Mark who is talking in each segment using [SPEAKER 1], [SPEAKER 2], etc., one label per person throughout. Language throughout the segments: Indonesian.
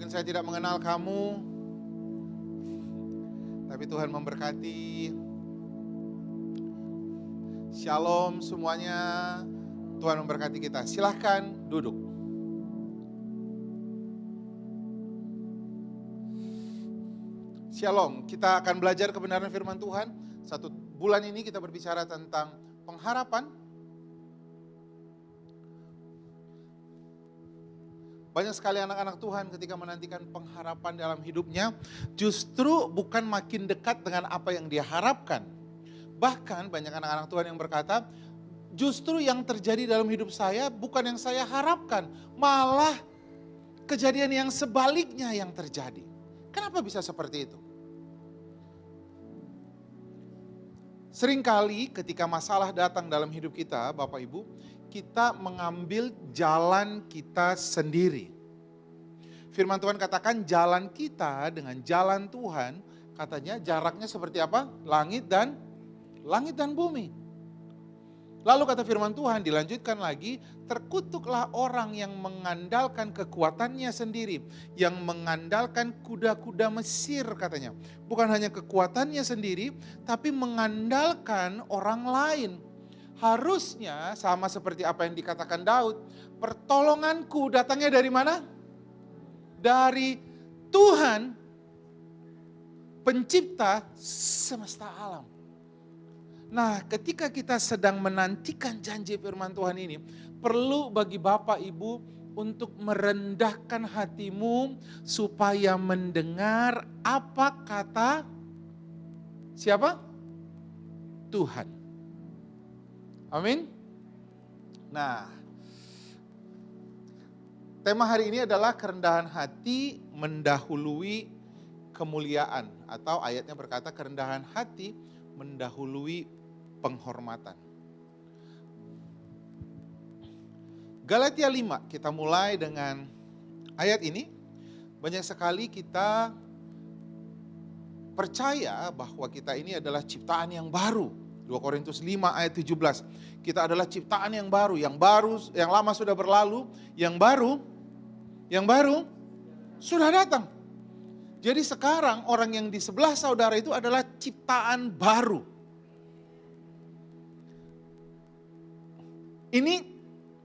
[SPEAKER 1] Mungkin saya tidak mengenal kamu, tapi Tuhan memberkati. Shalom semuanya, Tuhan memberkati kita. Silahkan duduk. Shalom, kita akan belajar kebenaran firman Tuhan. 1 bulan ini kita berbicara tentang pengharapan. Banyak sekali anak-anak Tuhan ketika menantikan pengharapan dalam hidupnya, justru bukan makin dekat dengan apa yang dia harapkan. Bahkan banyak anak-anak Tuhan yang berkata, justru yang terjadi dalam hidup saya bukan yang saya harapkan, malah kejadian yang sebaliknya yang terjadi. Kenapa bisa seperti itu? Seringkali ketika masalah datang dalam hidup kita, Bapak Ibu, kita mengambil jalan kita sendiri. Firman Tuhan katakan jalan kita dengan jalan Tuhan, katanya jaraknya seperti apa? Langit dan bumi. Lalu kata firman Tuhan dilanjutkan lagi, terkutuklah orang yang mengandalkan kekuatannya sendiri, yang mengandalkan kuda-kuda Mesir katanya. Bukan hanya kekuatannya sendiri, tapi mengandalkan orang lain. Harusnya sama seperti apa yang dikatakan Daud, pertolonganku datangnya dari mana? Dari Tuhan, pencipta semesta alam. Nah, ketika kita sedang menantikan janji firman Tuhan ini, perlu bagi Bapak Ibu untuk merendahkan hatimu supaya mendengar apa kata siapa? Tuhan. Amin. Nah, tema hari ini adalah kerendahan hati mendahului kemuliaan. Atau ayatnya berkata kerendahan hati mendahului penghormatan. Galatia 5, kita mulai dengan ayat ini. Banyak sekali kita percaya bahwa kita ini adalah ciptaan yang baru. 2 Korintus 5 ayat 17. Kita adalah ciptaan yang baru, yang lama sudah berlalu, yang baru sudah datang. Jadi sekarang orang yang di sebelah saudara itu adalah ciptaan baru. Ini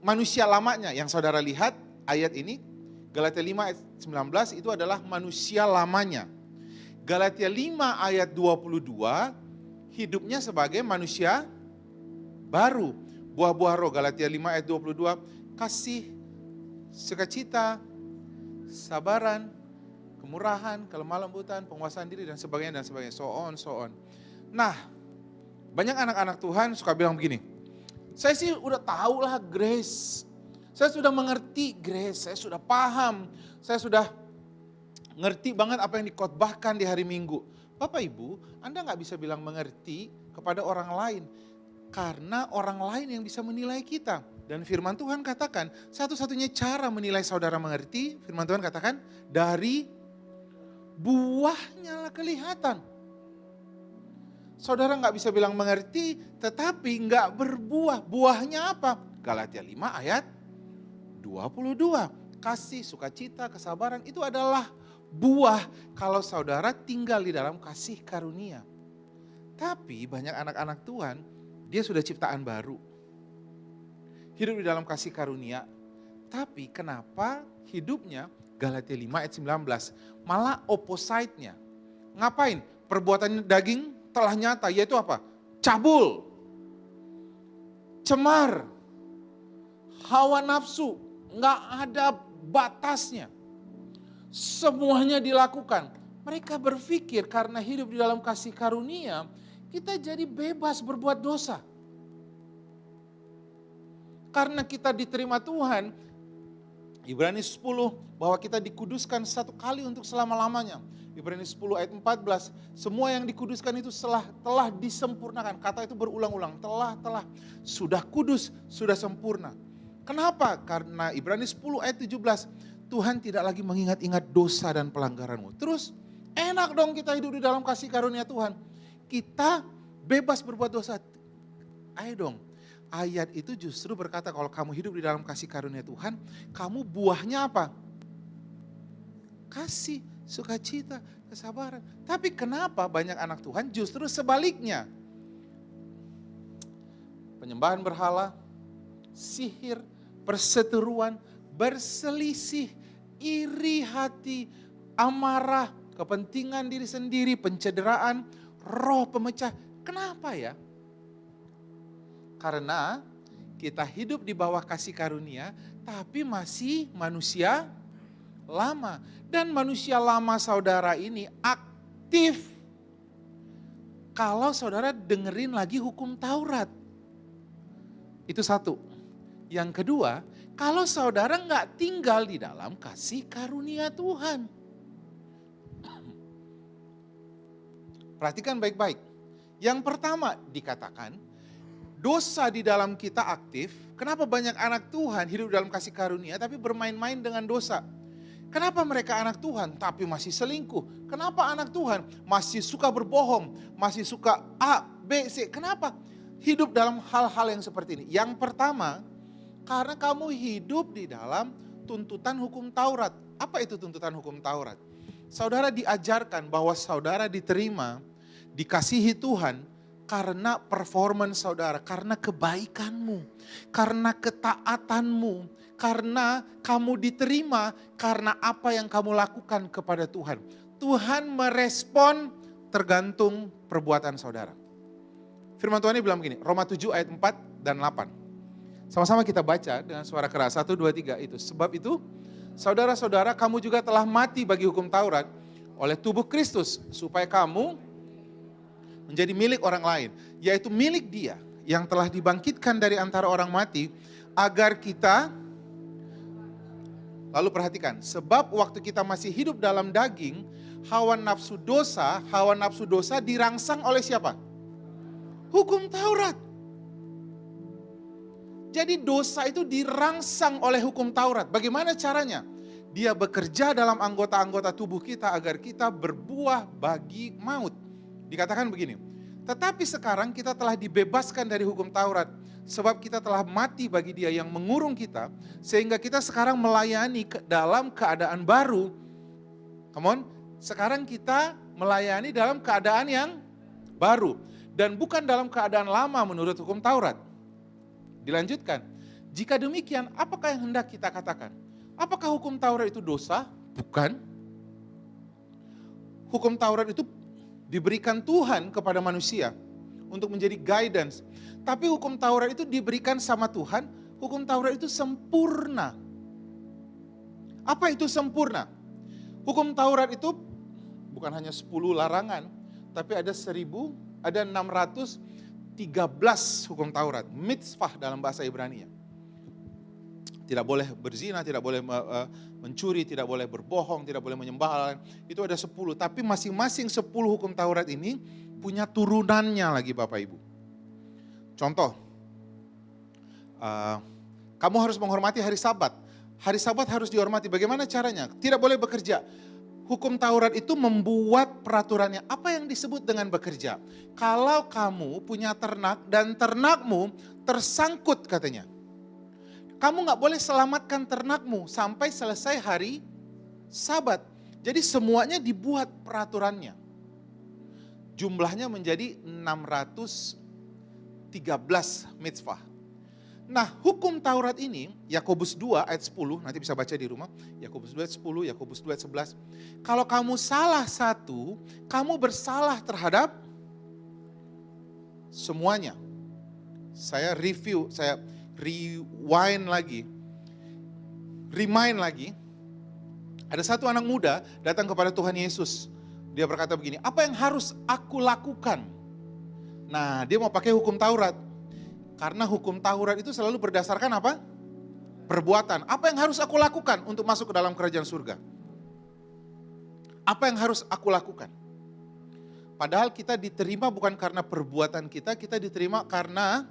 [SPEAKER 1] manusia lamanya yang saudara lihat ayat ini. Galatia 5 ayat 19 itu adalah manusia lamanya. Galatia 5 ayat 22 hidupnya sebagai manusia baru. Buah-buah roh, Galatia 5 ayat 22, kasih, sukacita, sabaran, kemurahan, kelemah lembutan, penguasaan diri dan sebagainya. So on. Nah, banyak anak-anak Tuhan suka bilang begini, saya sih udah tahu lah grace, saya sudah mengerti grace, saya sudah paham, saya sudah ngerti banget apa yang dikhotbahkan di hari Minggu. Bapak Ibu, Anda gak bisa bilang mengerti kepada orang lain, karena orang lain yang bisa menilai kita. Dan firman Tuhan katakan, satu-satunya cara menilai saudara mengerti, firman Tuhan katakan, dari buahnya lah kelihatan. Saudara gak bisa bilang mengerti, tetapi gak berbuah. Buahnya apa? Galatia 5 ayat 22. Kasih, sukacita, kesabaran, itu adalah buah kalau saudara tinggal di dalam kasih karunia. Tapi banyak anak-anak Tuhan, dia sudah ciptaan baru. Hidup di dalam kasih karunia. Tapi kenapa hidupnya, Galatia 5 ayat 19, malah opposite-nya. Ngapain? Perbuatan daging telah nyata, yaitu apa? Cabul, cemar, hawa nafsu, nggak ada batasnya. Semuanya dilakukan. Mereka berpikir karena hidup di dalam kasih karunia, kita jadi bebas berbuat dosa. Karena kita diterima Tuhan, Ibrani 10, bahwa kita dikuduskan satu kali untuk selama-lamanya. Ibrani 10 ayat 14, semua yang dikuduskan itu telah disempurnakan. Kata itu berulang-ulang, telah, sudah kudus, sudah sempurna. Kenapa? Karena Ibrani 10 ayat 17, Tuhan tidak lagi mengingat-ingat dosa dan pelanggaranmu. Terus enak dong kita hidup di dalam kasih karunia Tuhan. Kita bebas berbuat dosa. Ayo dong. Ayat itu justru berkata kalau kamu hidup di dalam kasih karunia Tuhan, kamu buahnya apa? kasih, sukacita, kesabaran. Tapi kenapa banyak anak Tuhan justru sebaliknya? Penyembahan berhala, sihir, perseteruan, berselisih, iri hati, amarah, kepentingan diri sendiri, pencederaan, roh pemecah. Kenapa ya? Karena kita hidup di bawah kasih karunia, tapi masih manusia lama. Dan manusia lama saudara ini aktif kalau saudara dengerin lagi hukum Taurat. Itu satu. Yang kedua, kalau saudara nggak tinggal di dalam kasih karunia Tuhan. Perhatikan baik-baik. Yang pertama dikatakan, dosa di dalam kita aktif. Kenapa banyak anak Tuhan hidup dalam kasih karunia tapi bermain-main dengan dosa? Kenapa mereka anak Tuhan tapi masih selingkuh? Kenapa anak Tuhan masih suka berbohong, masih suka A, B, C? Kenapa hidup dalam hal-hal yang seperti ini? Yang pertama, karena kamu hidup di dalam tuntutan hukum Taurat. Apa itu tuntutan hukum Taurat? Saudara diajarkan bahwa saudara diterima, dikasihi Tuhan karena performance saudara, karena kebaikanmu, karena ketaatanmu, karena kamu diterima, karena apa yang kamu lakukan kepada Tuhan. Tuhan merespon tergantung perbuatan saudara. Firman Tuhan ini bilang begini, Roma 7 ayat 4 dan 8. Sama-sama kita baca dengan suara keras, 1, 2, 3 itu. Sebab itu, saudara-saudara, kamu juga telah mati bagi hukum Taurat oleh tubuh Kristus, supaya kamu menjadi milik orang lain, yaitu milik Dia yang telah dibangkitkan dari antara orang mati, agar kita, lalu perhatikan, sebab waktu kita masih hidup dalam daging, hawa nafsu dosa dirangsang oleh siapa? Hukum Taurat. Jadi dosa itu dirangsang oleh hukum Taurat. Bagaimana caranya? Dia bekerja dalam anggota-anggota tubuh kita agar kita berbuah bagi maut. Dikatakan begini, tetapi sekarang kita telah dibebaskan dari hukum Taurat, sebab kita telah mati bagi Dia yang mengurung kita, sehingga kita sekarang melayani dalam keadaan baru. Come on, sekarang kita melayani dalam keadaan yang baru, dan bukan dalam keadaan lama menurut hukum Taurat. Dilanjutkan, jika demikian apakah yang hendak kita katakan? Apakah hukum Taurat itu dosa? Bukan. Hukum Taurat itu diberikan Tuhan kepada manusia untuk menjadi guidance. Tapi hukum Taurat itu diberikan sama Tuhan, hukum Taurat itu sempurna. Apa itu sempurna? Hukum Taurat itu bukan hanya 10 larangan, tapi ada 613 hukum Taurat, mitzvah dalam bahasa Ibrani. Tidak boleh berzina, tidak boleh mencuri, tidak boleh berbohong, tidak boleh menyembah hal lain. Itu ada 10, tapi masing-masing 10 hukum Taurat ini punya turunannya lagi Bapak Ibu. Contoh, kamu harus menghormati hari Sabat. Hari Sabat harus dihormati. Bagaimana caranya? Tidak boleh bekerja. Hukum Taurat itu membuat peraturannya. Apa yang disebut dengan bekerja? Kalau kamu punya ternak dan ternakmu tersangkut katanya. Kamu gak boleh selamatkan ternakmu sampai selesai hari Sabat. Jadi semuanya dibuat peraturannya. Jumlahnya menjadi 613 mitzvah. Nah, hukum Taurat ini, Yakobus 2 ayat 10, nanti bisa baca di rumah. Yakobus 2 ayat 10, Yakobus 2 ayat 11. Kalau kamu salah satu, kamu bersalah terhadap semuanya. Saya review, saya rewind lagi. Remind lagi. Ada satu anak muda datang kepada Tuhan Yesus. Dia berkata begini, apa yang harus aku lakukan? Nah, dia mau pakai hukum Taurat. Karena hukum Taurat itu selalu berdasarkan apa? Perbuatan. Apa yang harus aku lakukan untuk masuk ke dalam kerajaan surga? Apa yang harus aku lakukan? Padahal kita diterima bukan karena perbuatan kita diterima karena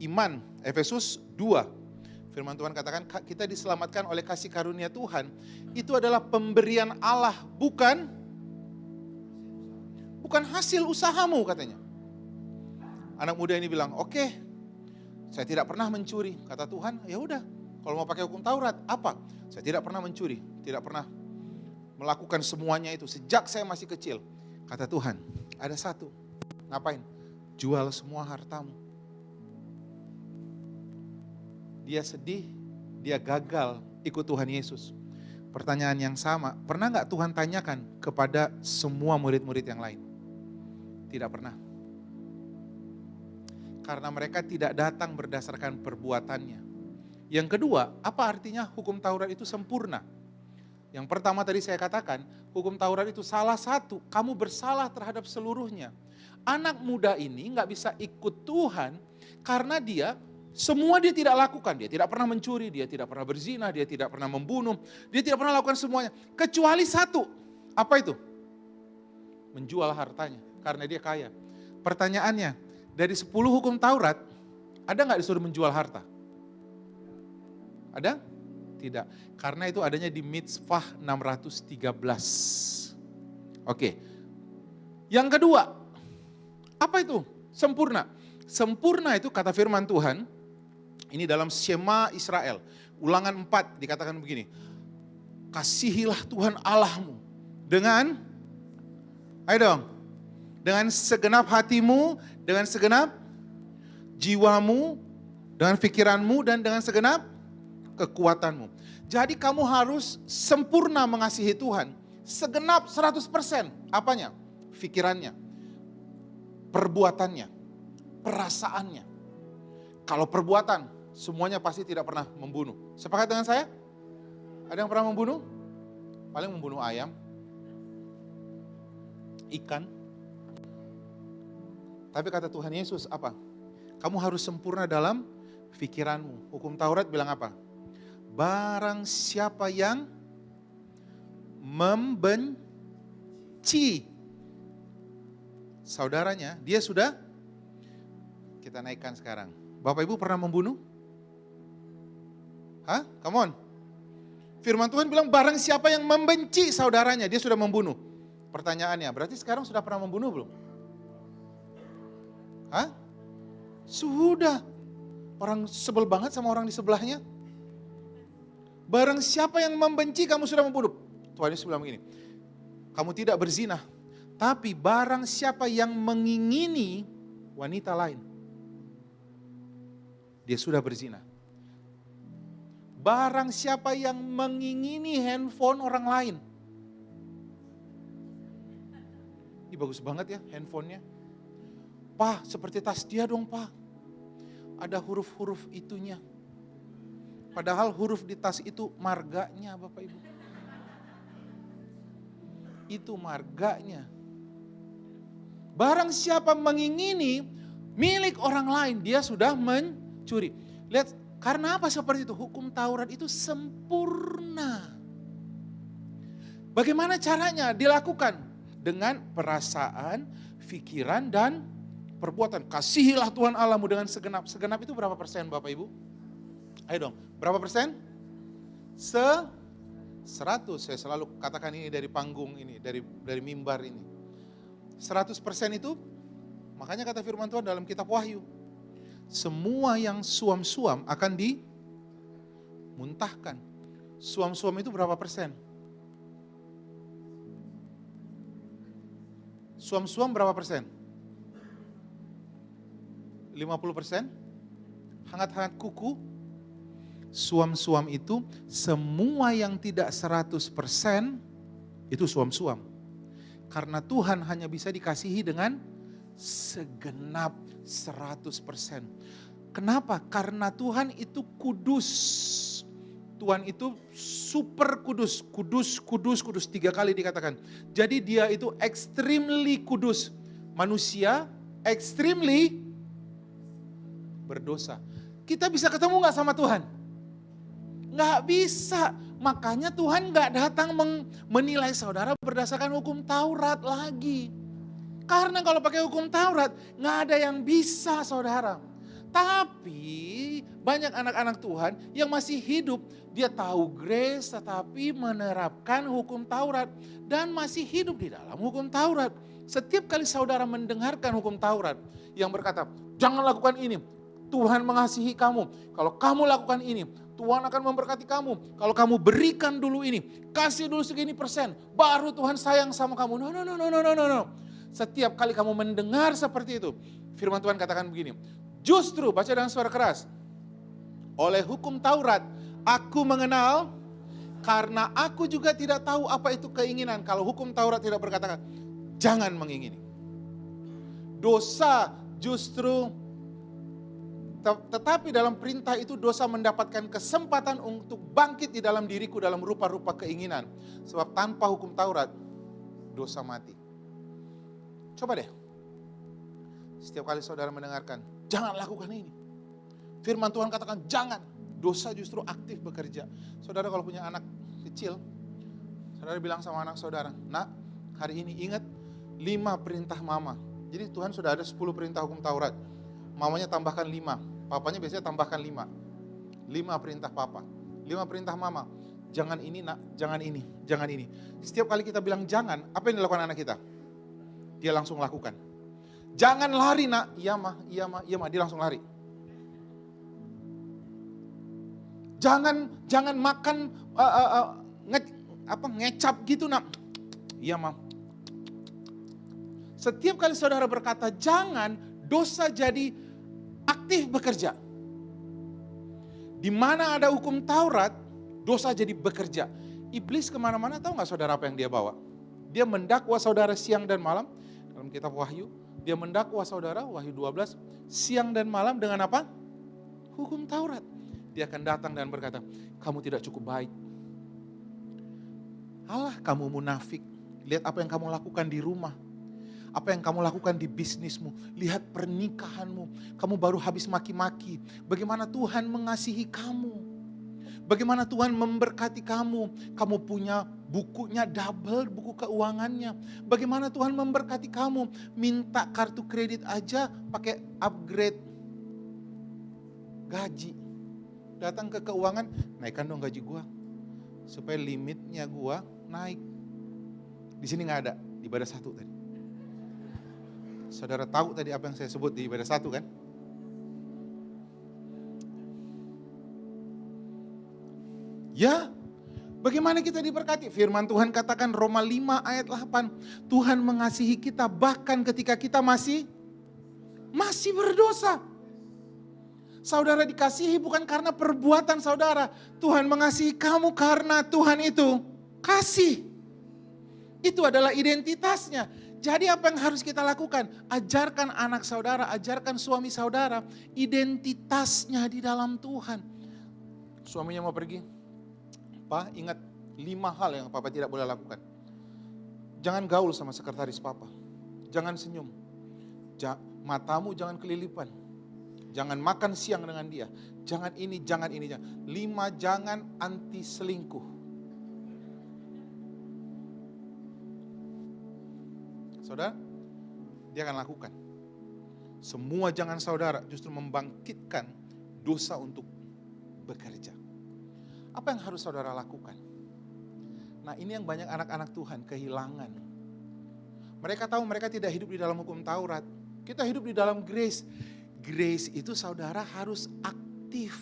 [SPEAKER 1] iman. Efesus 2. Firman Tuhan katakan kita diselamatkan oleh kasih karunia Tuhan. Itu adalah pemberian Allah, bukan hasil usahamu katanya. Anak muda ini bilang, oke, saya tidak pernah mencuri. Kata Tuhan, ya udah, kalau mau pakai hukum Taurat, apa? Saya tidak pernah mencuri, tidak pernah melakukan semuanya itu sejak saya masih kecil. Kata Tuhan, ada satu. Ngapain? Jual semua hartamu. Dia sedih, dia gagal ikut Tuhan Yesus. Pertanyaan yang sama, pernah gak Tuhan tanyakan kepada semua murid-murid yang lain? Tidak pernah. Karena mereka tidak datang berdasarkan perbuatannya. Yang kedua, apa artinya hukum Taurat itu sempurna? Yang pertama tadi saya katakan, hukum Taurat itu salah satu, kamu bersalah terhadap seluruhnya. Anak muda ini gak bisa ikut Tuhan karena semua dia tidak lakukan. Dia tidak pernah mencuri, dia tidak pernah berzina, dia tidak pernah membunuh, dia tidak pernah lakukan semuanya. Kecuali satu, apa itu? Menjual hartanya karena dia kaya. Pertanyaannya, dari 10 hukum Taurat, ada gak disuruh menjual harta? Ada? Tidak. Karena itu adanya di Mitzvah 613. Oke. Yang kedua, apa itu? Sempurna. Sempurna itu kata firman Tuhan, ini dalam Shema Israel. Ulangan 4 dikatakan begini. Kasihilah Tuhan Allahmu dengan, ayo dong, dengan segenap hatimu, dengan segenap jiwamu, dengan pikiranmu, dan dengan segenap kekuatanmu. Jadi kamu harus sempurna mengasihi Tuhan. Segenap 100%. Apanya? Pikirannya, perbuatannya, perasaannya. Kalau perbuatan, semuanya pasti tidak pernah membunuh. Sepakat dengan saya? Ada yang pernah membunuh? Paling membunuh ayam, ikan. Tapi kata Tuhan Yesus apa? Kamu harus sempurna dalam pikiranmu. Hukum Taurat bilang apa? Barang siapa yang membenci saudaranya, dia sudah, kita naikkan sekarang. Bapak Ibu pernah membunuh? Hah? Come on. Firman Tuhan bilang barang siapa yang membenci saudaranya, dia sudah membunuh. Pertanyaannya, berarti sekarang sudah pernah membunuh belum? Hah? Sudah. Orang sebel banget sama orang di sebelahnya. Barang siapa yang membenci kamu sudah membunuh. Tuhan Yesus bilang begini, kamu tidak berzina, tapi barang siapa yang mengingini wanita lain, dia sudah berzina. Barang siapa yang mengingini handphone orang lain. Ini bagus banget ya handphonenya. Pak, seperti tas dia dong Pak. Ada huruf-huruf itunya. Padahal huruf di tas itu marganya Bapak Ibu. Itu marganya. Barang siapa mengingini milik orang lain, dia sudah mencuri. Lihat, karena apa seperti itu? Hukum Taurat itu sempurna. Bagaimana caranya dilakukan? Dengan perasaan, pikiran, dan perbuatan. Kasihilah Tuhan Allahmu dengan segenap. Segenap itu berapa persen Bapak Ibu? Ayo dong, berapa persen? 100. Saya selalu katakan ini dari panggung ini, dari mimbar ini. 100% itu, makanya kata firman Tuhan dalam kitab Wahyu. Semua yang suam-suam akan dimuntahkan. Suam-suam itu berapa persen? Suam-suam berapa persen? 50%? Hangat-hangat kuku? Suam-suam itu semua yang tidak 100% itu suam-suam. Karena Tuhan hanya bisa dikasihi dengan segenap 100%. Kenapa? Karena Tuhan itu kudus. Tuhan itu super kudus. Kudus, kudus, kudus. 3 kali dikatakan. Jadi dia itu extremely kudus. Manusia extremely berdosa. Kita bisa ketemu gak sama Tuhan? Nggak bisa, makanya Tuhan nggak datang menilai saudara berdasarkan hukum Taurat lagi. Karena kalau pakai hukum Taurat, nggak ada yang bisa saudara. Tapi banyak anak-anak Tuhan yang masih hidup, dia tahu grace tetapi menerapkan hukum Taurat. Dan masih hidup di dalam hukum Taurat. Setiap kali saudara mendengarkan hukum Taurat yang berkata, jangan lakukan ini, Tuhan mengasihi kamu. Kalau kamu lakukan ini, Tuhan akan memberkati kamu. Kalau kamu berikan dulu ini, kasih dulu segini persen, baru Tuhan sayang sama kamu. No, no, no, no, no, no, no. Setiap kali kamu mendengar seperti itu, firman Tuhan katakan begini, justru, baca dengan suara keras, oleh hukum Taurat, aku mengenal, karena aku juga tidak tahu apa itu keinginan. Kalau hukum Taurat tidak berkata, jangan mengingini. Dosa justru, tetapi dalam perintah itu dosa mendapatkan kesempatan untuk bangkit di dalam diriku dalam rupa-rupa keinginan. Sebab tanpa hukum Taurat, dosa mati. Coba deh, setiap kali saudara mendengarkan, jangan lakukan ini. Firman Tuhan katakan jangan, dosa justru aktif bekerja. Saudara kalau punya anak kecil, saudara bilang sama anak saudara, nak hari ini ingat 5 perintah mama. Jadi Tuhan sudah ada 10 perintah hukum Taurat. Mamanya tambahkan 5. Papanya biasanya tambahkan 5. 5 perintah papa. 5 perintah mama. Jangan ini nak, jangan ini, jangan ini. Setiap kali kita bilang jangan, apa yang dilakukan anak kita? Dia langsung lakukan. Jangan lari nak, iya mah, iya mah, iya mah, dia langsung lari. Jangan makan ngecap gitu nak. Iya mah. Setiap kali saudara berkata jangan, dosa jadi aktif bekerja. Di mana ada hukum Taurat, dosa jadi bekerja. Iblis kemana-mana, tahu nggak saudara apa yang dia bawa? Dia mendakwa saudara siang dan malam. Dalam kitab Wahyu, dia mendakwa saudara, Wahyu 12, siang dan malam dengan apa? Hukum Taurat. Dia akan datang dan berkata, kamu tidak cukup baik. Alah, kamu munafik. Lihat apa yang kamu lakukan di rumah. Apa yang kamu lakukan di bisnismu. Lihat pernikahanmu. Kamu baru habis maki-maki. Bagaimana Tuhan mengasihi kamu. Bagaimana Tuhan memberkati kamu. Kamu punya bukunya double, buku keuangannya. Bagaimana Tuhan memberkati kamu. Minta kartu kredit aja pakai upgrade gaji. Datang ke keuangan, naikkan dong gaji gua. Supaya limitnya gua naik. Di sini gak ada, di ibadah 1 tadi. Saudara tahu tadi apa yang saya sebut di ibadah 1 kan? Ya, bagaimana kita diberkati? Firman Tuhan katakan Roma 5 ayat 8. Tuhan mengasihi kita bahkan ketika kita masih berdosa. Saudara dikasihi bukan karena perbuatan saudara. Tuhan mengasihi kamu karena Tuhan itu kasih. Itu adalah identitasnya. Jadi apa yang harus kita lakukan? Ajarkan anak saudara, ajarkan suami saudara, identitasnya di dalam Tuhan. Suaminya mau pergi, Pak ingat 5 hal yang Papa tidak boleh lakukan. Jangan gaul sama sekretaris Papa, jangan senyum, matamu jangan kelilipan, jangan makan siang dengan dia, jangan ini, jangan ini. 5, jangan anti selingkuh. Saudara, dia akan lakukan. Semua jangan saudara justru membangkitkan dosa untuk bekerja. Apa yang harus saudara lakukan? Nah ini yang banyak anak-anak Tuhan kehilangan. Mereka tahu mereka tidak hidup di dalam hukum Taurat. Kita hidup di dalam grace. Grace itu saudara harus aktif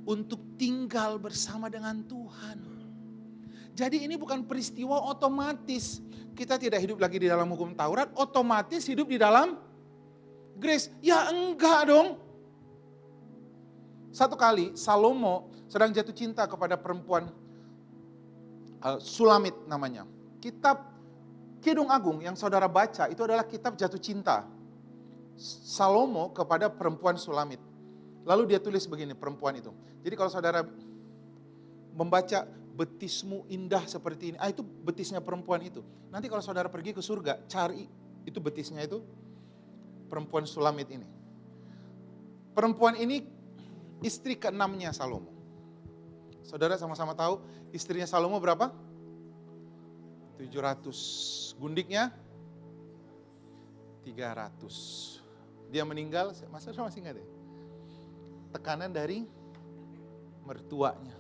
[SPEAKER 1] untuk tinggal bersama dengan Tuhan. Jadi ini bukan peristiwa otomatis. Kita tidak hidup lagi di dalam hukum Taurat, otomatis hidup di dalam grace. Ya enggak dong. Satu kali Salomo sedang jatuh cinta kepada perempuan Sulamit namanya. Kitab Kidung Agung yang saudara baca itu adalah kitab jatuh cinta Salomo kepada perempuan Sulamit. Lalu dia tulis begini perempuan itu. Jadi kalau saudara membaca betismu indah seperti ini. Itu betisnya perempuan itu. Nanti kalau saudara pergi ke surga, cari itu betisnya itu perempuan Sulamit ini. Perempuan ini istri ke-6-nya Salomo. Saudara sama-sama tahu istrinya Salomo berapa? 700. Gundiknya 300. Dia meninggal, masa masih ingat ya? Tekanan dari mertuanya.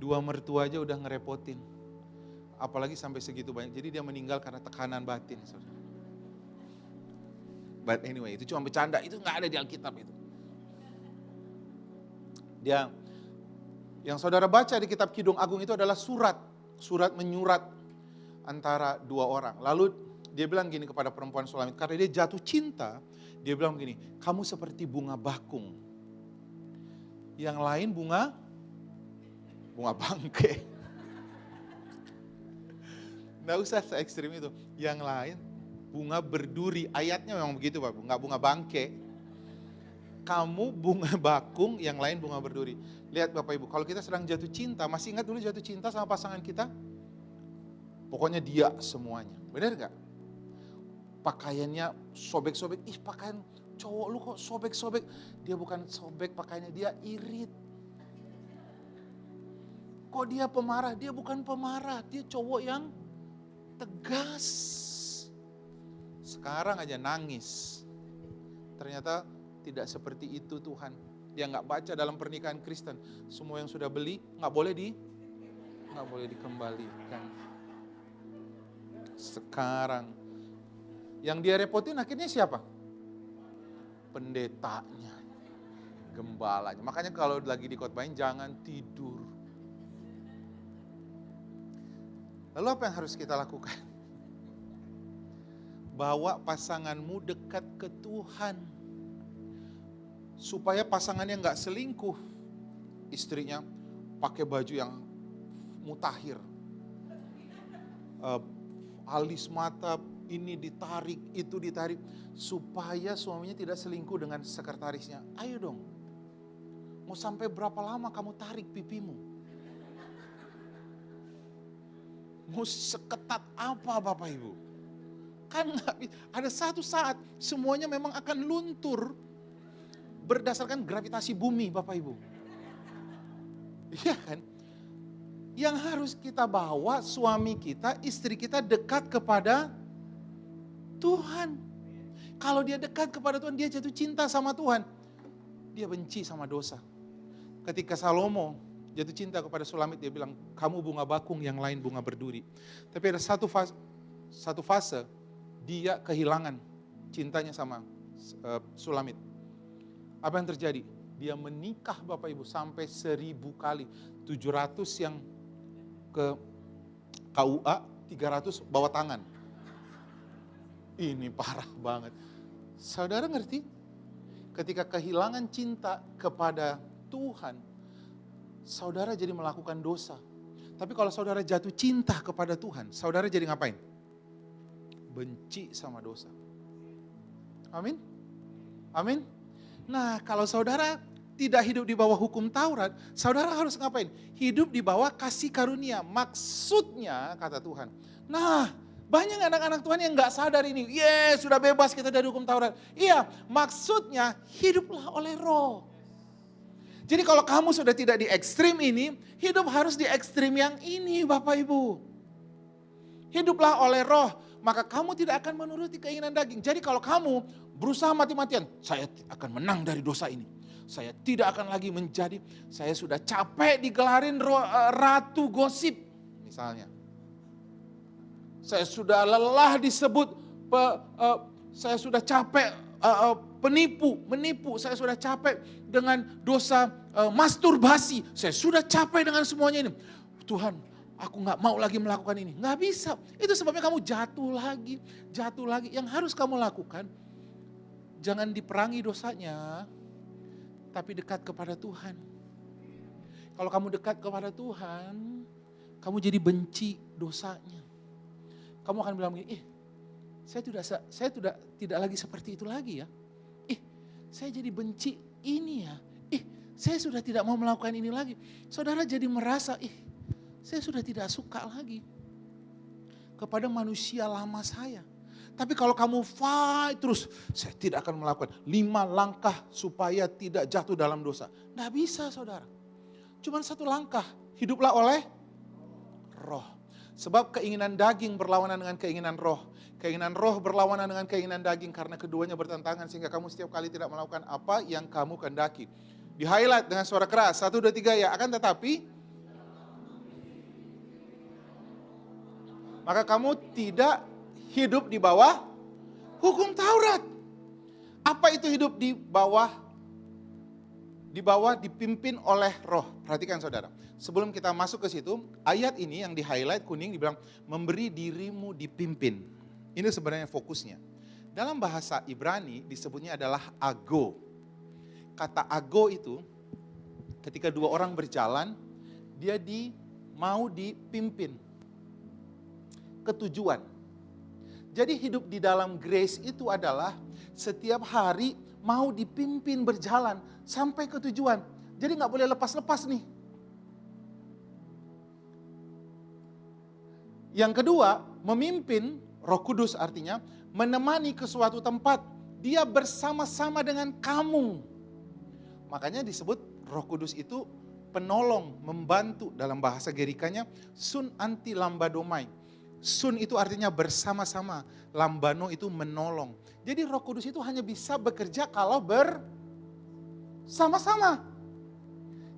[SPEAKER 1] 2 mertua aja udah ngerepotin. Apalagi sampai segitu banyak. Jadi dia meninggal karena tekanan batin. Saudara. But anyway, itu cuma bercanda. Itu gak ada di Alkitab itu. Dia Yang saudara baca di kitab Kidung Agung itu adalah surat menyurat antara dua orang. Lalu dia bilang gini kepada perempuan Sulamit, karena dia jatuh cinta, dia bilang gini, kamu seperti bunga bakung. Yang lain bunga bangke. Nggak usah se-ekstrim itu. Yang lain bunga berduri, ayatnya memang begitu Pak, nggak bunga bangke. Kamu bunga bakung, yang lain bunga berduri. Lihat Bapak Ibu, kalau kita sedang jatuh cinta, masih ingat dulu jatuh cinta sama pasangan kita? Pokoknya dia semuanya, benar gak? Pakaiannya sobek-sobek, pakaian cowok lu kok sobek-sobek. Dia bukan sobek pakaiannya, dia irit. Kok dia pemarah? Dia bukan pemarah, dia cowok yang tegas. Sekarang aja nangis. Ternyata tidak seperti itu Tuhan. Dia nggak baca dalam pernikahan Kristen. Semua yang sudah beli nggak boleh dikembalikan. Sekarang yang dia repotin akhirnya siapa? Pendetanya, gembalanya. Makanya kalau lagi dikhotbahin jangan tidur. Lalu apa yang harus kita lakukan? Bawa pasanganmu dekat ke Tuhan. Supaya pasangannya nggak selingkuh. Istrinya pakai baju yang mutakhir. Alis mata ini ditarik, itu ditarik. Supaya suaminya tidak selingkuh dengan sekretarisnya. Ayo dong. Mau sampai berapa lama kamu tarik pipimu? Mau seketat apa Bapak Ibu? Kan ada satu saat semuanya memang akan luntur. Berdasarkan gravitasi bumi Bapak Ibu. Iya kan? Yang harus kita bawa suami kita, istri kita dekat kepada Tuhan. Kalau dia dekat kepada Tuhan, dia jatuh cinta sama Tuhan. Dia benci sama dosa. Ketika Salomo jatuh cinta kepada Sulamit, dia bilang, kamu bunga bakung, yang lain bunga berduri. Tapi ada satu fase dia kehilangan cintanya sama Sulamit. Apa yang terjadi? Dia menikah Bapak Ibu sampai 1000 kali. 700 yang ke KUA, 300 bawa tangan. Ini parah banget. Saudara ngerti? Ketika kehilangan cinta kepada Tuhan, saudara jadi melakukan dosa. Tapi kalau saudara jatuh cinta kepada Tuhan, saudara jadi ngapain? Benci sama dosa. Amin? Amin? Nah, kalau saudara tidak hidup di bawah hukum Taurat, saudara harus ngapain? Hidup di bawah kasih karunia. Maksudnya, kata Tuhan. Nah, banyak anak-anak Tuhan yang gak sadar ini. Sudah bebas kita dari hukum Taurat. Iya, maksudnya hiduplah oleh roh. Jadi kalau kamu sudah tidak di ekstrim ini, hidup harus di ekstrim yang ini Bapak Ibu. Hiduplah oleh roh, maka kamu tidak akan menuruti keinginan daging. Jadi kalau kamu berusaha mati-matian, saya akan menang dari dosa ini. Saya tidak akan lagi saya sudah capek digelarin ratu gosip misalnya. Saya sudah lelah disebut, saya sudah capek menipu, saya sudah capek dengan dosa masturbasi, saya sudah capek dengan semuanya ini. Tuhan, aku gak mau lagi melakukan ini. Gak bisa, itu sebabnya kamu jatuh lagi. Yang harus kamu lakukan, jangan diperangi dosanya, tapi dekat kepada Tuhan. Kalau kamu dekat kepada Tuhan, kamu jadi benci dosanya. Kamu akan bilang begini, saya tidak lagi seperti itu lagi ya. Saya jadi benci ini ya. Saya sudah tidak mau melakukan ini lagi. Saudara jadi merasa, saya sudah tidak suka lagi kepada manusia lama saya. Tapi kalau kamu fight terus, saya tidak akan melakukan 5 langkah supaya tidak jatuh dalam dosa. Nggak bisa saudara. Cuma 1 langkah, hiduplah oleh roh. Sebab keinginan daging berlawanan dengan keinginan roh. Keinginan roh berlawanan dengan keinginan daging karena keduanya bertentangan sehingga kamu setiap kali tidak melakukan apa yang kamu kehendaki. Di highlight dengan suara keras, 1, 2, 3 ya. Akan tetapi, maka kamu tidak hidup di bawah hukum Taurat. Apa itu hidup di bawah Di bawah dipimpin oleh roh. Perhatikan saudara. Sebelum kita masuk ke situ, ayat ini yang di highlight kuning dibilang, memberi dirimu dipimpin. Ini sebenarnya fokusnya. Dalam bahasa Ibrani disebutnya adalah ago. Kata ago itu, ketika dua orang berjalan, dia mau dipimpin ke tujuan. Jadi hidup di dalam grace itu adalah setiap hari mau dipimpin berjalan sampai ke tujuan. Jadi nggak boleh lepas-lepas nih. Yang kedua, memimpin, Roh Kudus artinya menemani ke suatu tempat. Dia bersama-sama dengan kamu. Makanya disebut Roh Kudus itu penolong, membantu. Dalam bahasa Gerikanya, sun anti lambadomai. Sun itu artinya bersama-sama, lambano itu menolong. Jadi Roh Kudus itu hanya bisa bekerja kalau bersama-sama.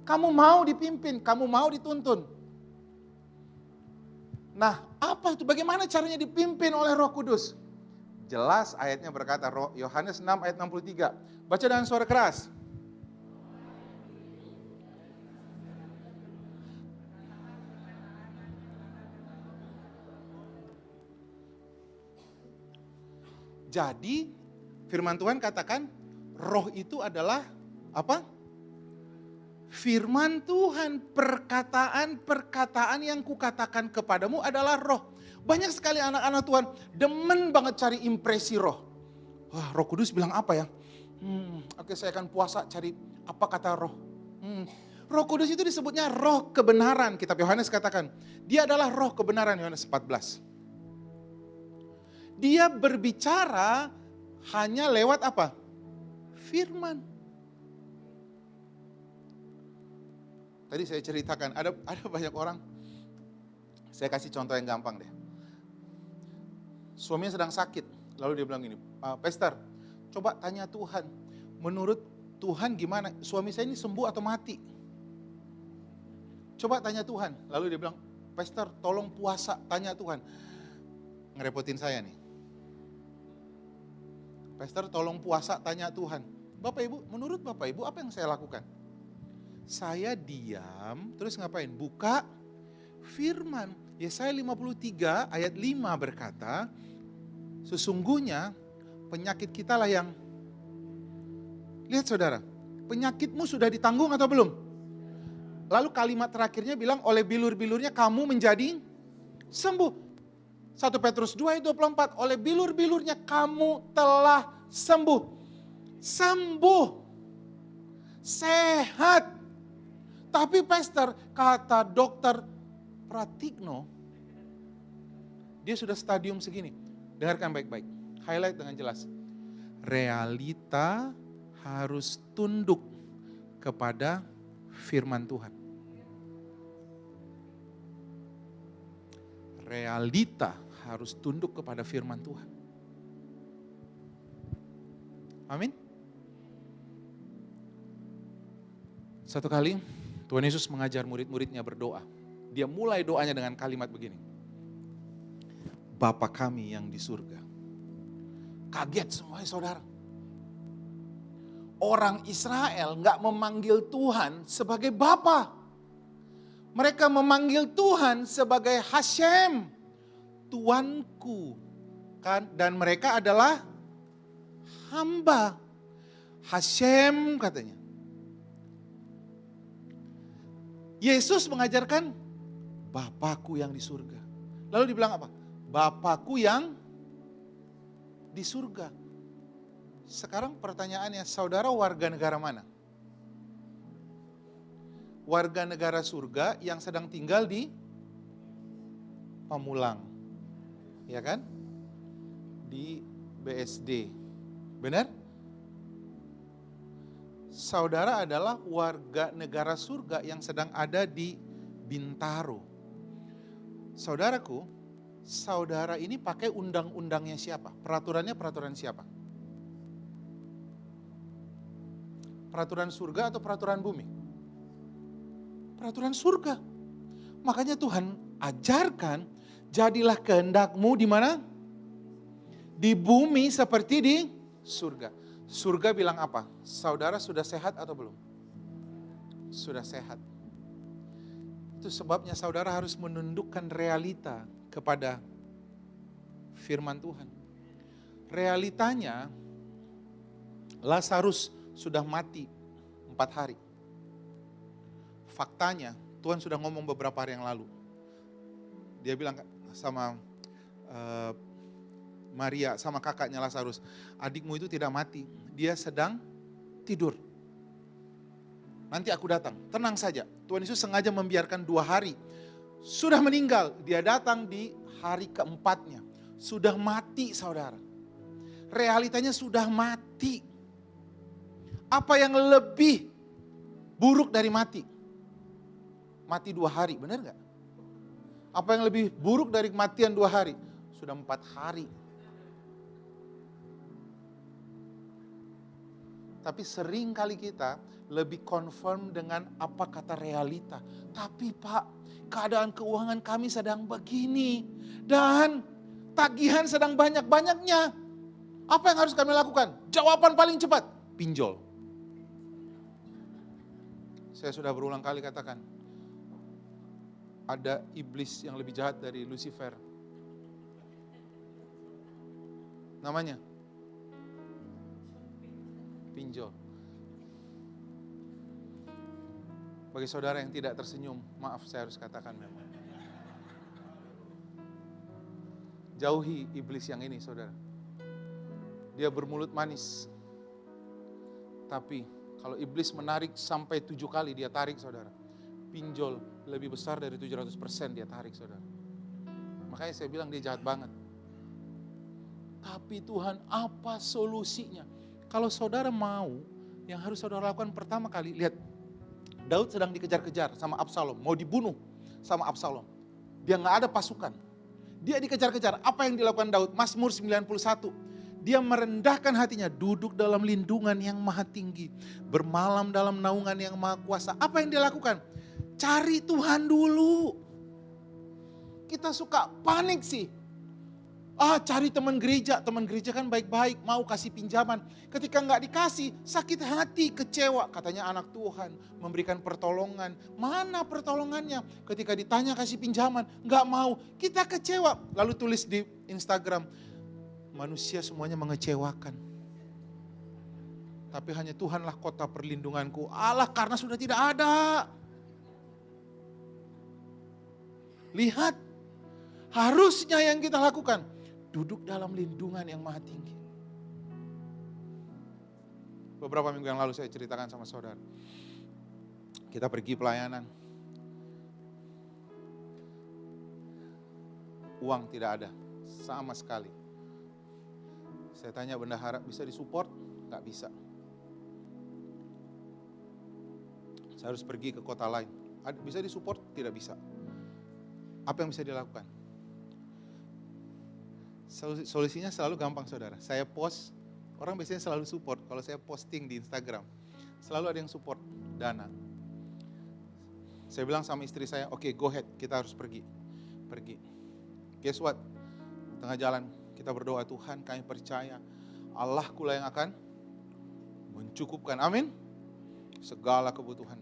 [SPEAKER 1] Kamu mau dipimpin, kamu mau dituntun. Nah, apa itu? Bagaimana caranya dipimpin oleh Roh Kudus? Jelas ayatnya berkata, Yohanes 6 ayat 63. Baca dengan suara keras. Jadi firman Tuhan katakan roh itu adalah apa? Firman Tuhan, perkataan-perkataan yang kukatakan kepadamu adalah roh. Banyak sekali anak-anak Tuhan demen banget cari impresi roh. Wah, Roh Kudus bilang apa ya? Oke, saya akan puasa cari apa kata roh. Roh Kudus itu disebutnya roh kebenaran. Kitab Yohanes katakan, dia adalah roh kebenaran, Yohanes 14. Dia berbicara hanya lewat apa? Firman. Tadi saya ceritakan, ada banyak orang, saya kasih contoh yang gampang deh. Suaminya sedang sakit, lalu dia bilang gini, Pastor, coba tanya Tuhan, menurut Tuhan gimana? Suami saya ini sembuh atau mati? Coba tanya Tuhan. Lalu dia bilang, Pastor tolong puasa, tanya Tuhan. Ngerepotin saya nih. Pastor tolong puasa, tanya Tuhan. Bapak Ibu, menurut Bapak Ibu apa yang saya lakukan? Saya diam, terus ngapain? Buka firman. Yesaya 53 ayat 5 berkata, sesungguhnya penyakit kita lah yang, lihat saudara, penyakitmu sudah ditanggung atau belum? Lalu kalimat terakhirnya bilang, oleh bilur-bilurnya kamu menjadi sembuh. 1 Petrus 2 ayat 24, oleh bilur-bilurnya kamu telah sembuh. Sembuh. Sehat. Tapi Pastor, kata dokter Pratikno, dia sudah stadium segini. Dengarkan baik-baik, highlight dengan jelas. Realita harus tunduk kepada firman Tuhan. Realita harus tunduk kepada firman Tuhan. Amin. Satu kali Tuhan Yesus mengajar murid-muridnya berdoa. Dia mulai doanya dengan kalimat begini. Bapa kami yang di surga. Kaget semuanya saudara. Orang Israel gak memanggil Tuhan sebagai Bapa. Mereka memanggil Tuhan sebagai Hashem, Tuanku. Kan? Dan mereka adalah hamba. Hashem katanya. Yesus mengajarkan Bapakku yang di surga. Lalu dibilang apa? Bapakku yang di surga. Sekarang pertanyaannya, saudara warga negara mana? Warga negara surga yang sedang tinggal di Pamulang. Ya kan? Di BSD. Benar? Saudara adalah warga negara surga yang sedang ada di Bintaro. Saudaraku, saudara ini pakai undang-undangnya siapa? Peraturannya peraturan siapa? Peraturan surga atau peraturan bumi? Peraturan surga. Makanya Tuhan ajarkan, jadilah kehendakmu di mana? Di bumi seperti di surga. Surga bilang apa? Saudara sudah sehat atau belum? sudah sehat. Itu sebabnya saudara harus menundukkan realita kepada firman Tuhan. Realitanya, Lazarus sudah mati 4 hari. Faktanya, Tuhan sudah ngomong beberapa hari yang lalu. Dia bilang sama Maria, sama kakaknya Lazarus, adikmu itu tidak mati, dia sedang tidur. Nanti aku datang, tenang saja. Tuhan Yesus sengaja membiarkan 2 hari. Sudah meninggal, dia datang di hari keempatnya. Sudah mati saudara. Realitanya sudah mati. Apa yang lebih buruk dari mati? Mati 2 hari, benar gak? Apa yang lebih buruk dari kematian 2 hari? Sudah 4 hari. Tapi sering kali kita lebih confirm dengan apa kata realita. Tapi Pak, keadaan keuangan kami sedang begini. Dan tagihan sedang banyak-banyaknya. Apa yang harus kami lakukan? Jawaban paling cepat, pinjol. Saya sudah berulang kali katakan, ada iblis yang lebih jahat dari Lucifer. Namanya pinjol. Bagi saudara yang tidak tersenyum, maaf saya harus katakan memang. Jauhi iblis yang ini saudara. Dia bermulut manis. Tapi kalau iblis menarik sampai 7 kali dia tarik saudara. Pinjol lebih besar dari 700% dia tarik saudara. Makanya saya bilang dia jahat banget. Tapi Tuhan apa solusinya? Kalau saudara mau, yang harus saudara lakukan pertama kali, lihat. Daud sedang dikejar-kejar sama Absalom, mau dibunuh sama Absalom. Dia gak ada pasukan. Dia dikejar-kejar. Apa yang dilakukan Daud? Mazmur 91. Dia merendahkan hatinya, duduk dalam lindungan yang maha tinggi, bermalam dalam naungan yang maha kuasa. Apa yang dia lakukan? Cari Tuhan dulu. Kita suka panik sih. Cari teman gereja kan baik-baik, mau kasih pinjaman. Ketika nggak dikasih, sakit hati, kecewa. Katanya anak Tuhan, memberikan pertolongan. Mana pertolongannya? Ketika ditanya kasih pinjaman, nggak mau. Kita kecewa. Lalu tulis di Instagram, manusia semuanya mengecewakan. Tapi hanya Tuhanlah kota perlindunganku. Allah karena sudah tidak ada. Lihat, harusnya yang kita lakukan, duduk dalam lindungan yang maha tinggi. Beberapa minggu yang lalu saya ceritakan sama saudara. Kita pergi pelayanan. Uang tidak ada, sama sekali. Saya tanya bendahara, bisa disupport? Gak bisa. Saya harus pergi ke kota lain. Bisa disupport? Tidak bisa. Apa yang bisa dilakukan? Solusinya selalu gampang saudara. Saya post, orang biasanya selalu support. Kalau saya posting di Instagram, selalu ada yang support dana. Saya bilang sama istri saya, oke, go ahead, kita harus pergi. Guess what? Tengah jalan kita berdoa, Tuhan kami percaya Allahku lah yang akan mencukupkan. Amin. Segala kebutuhan.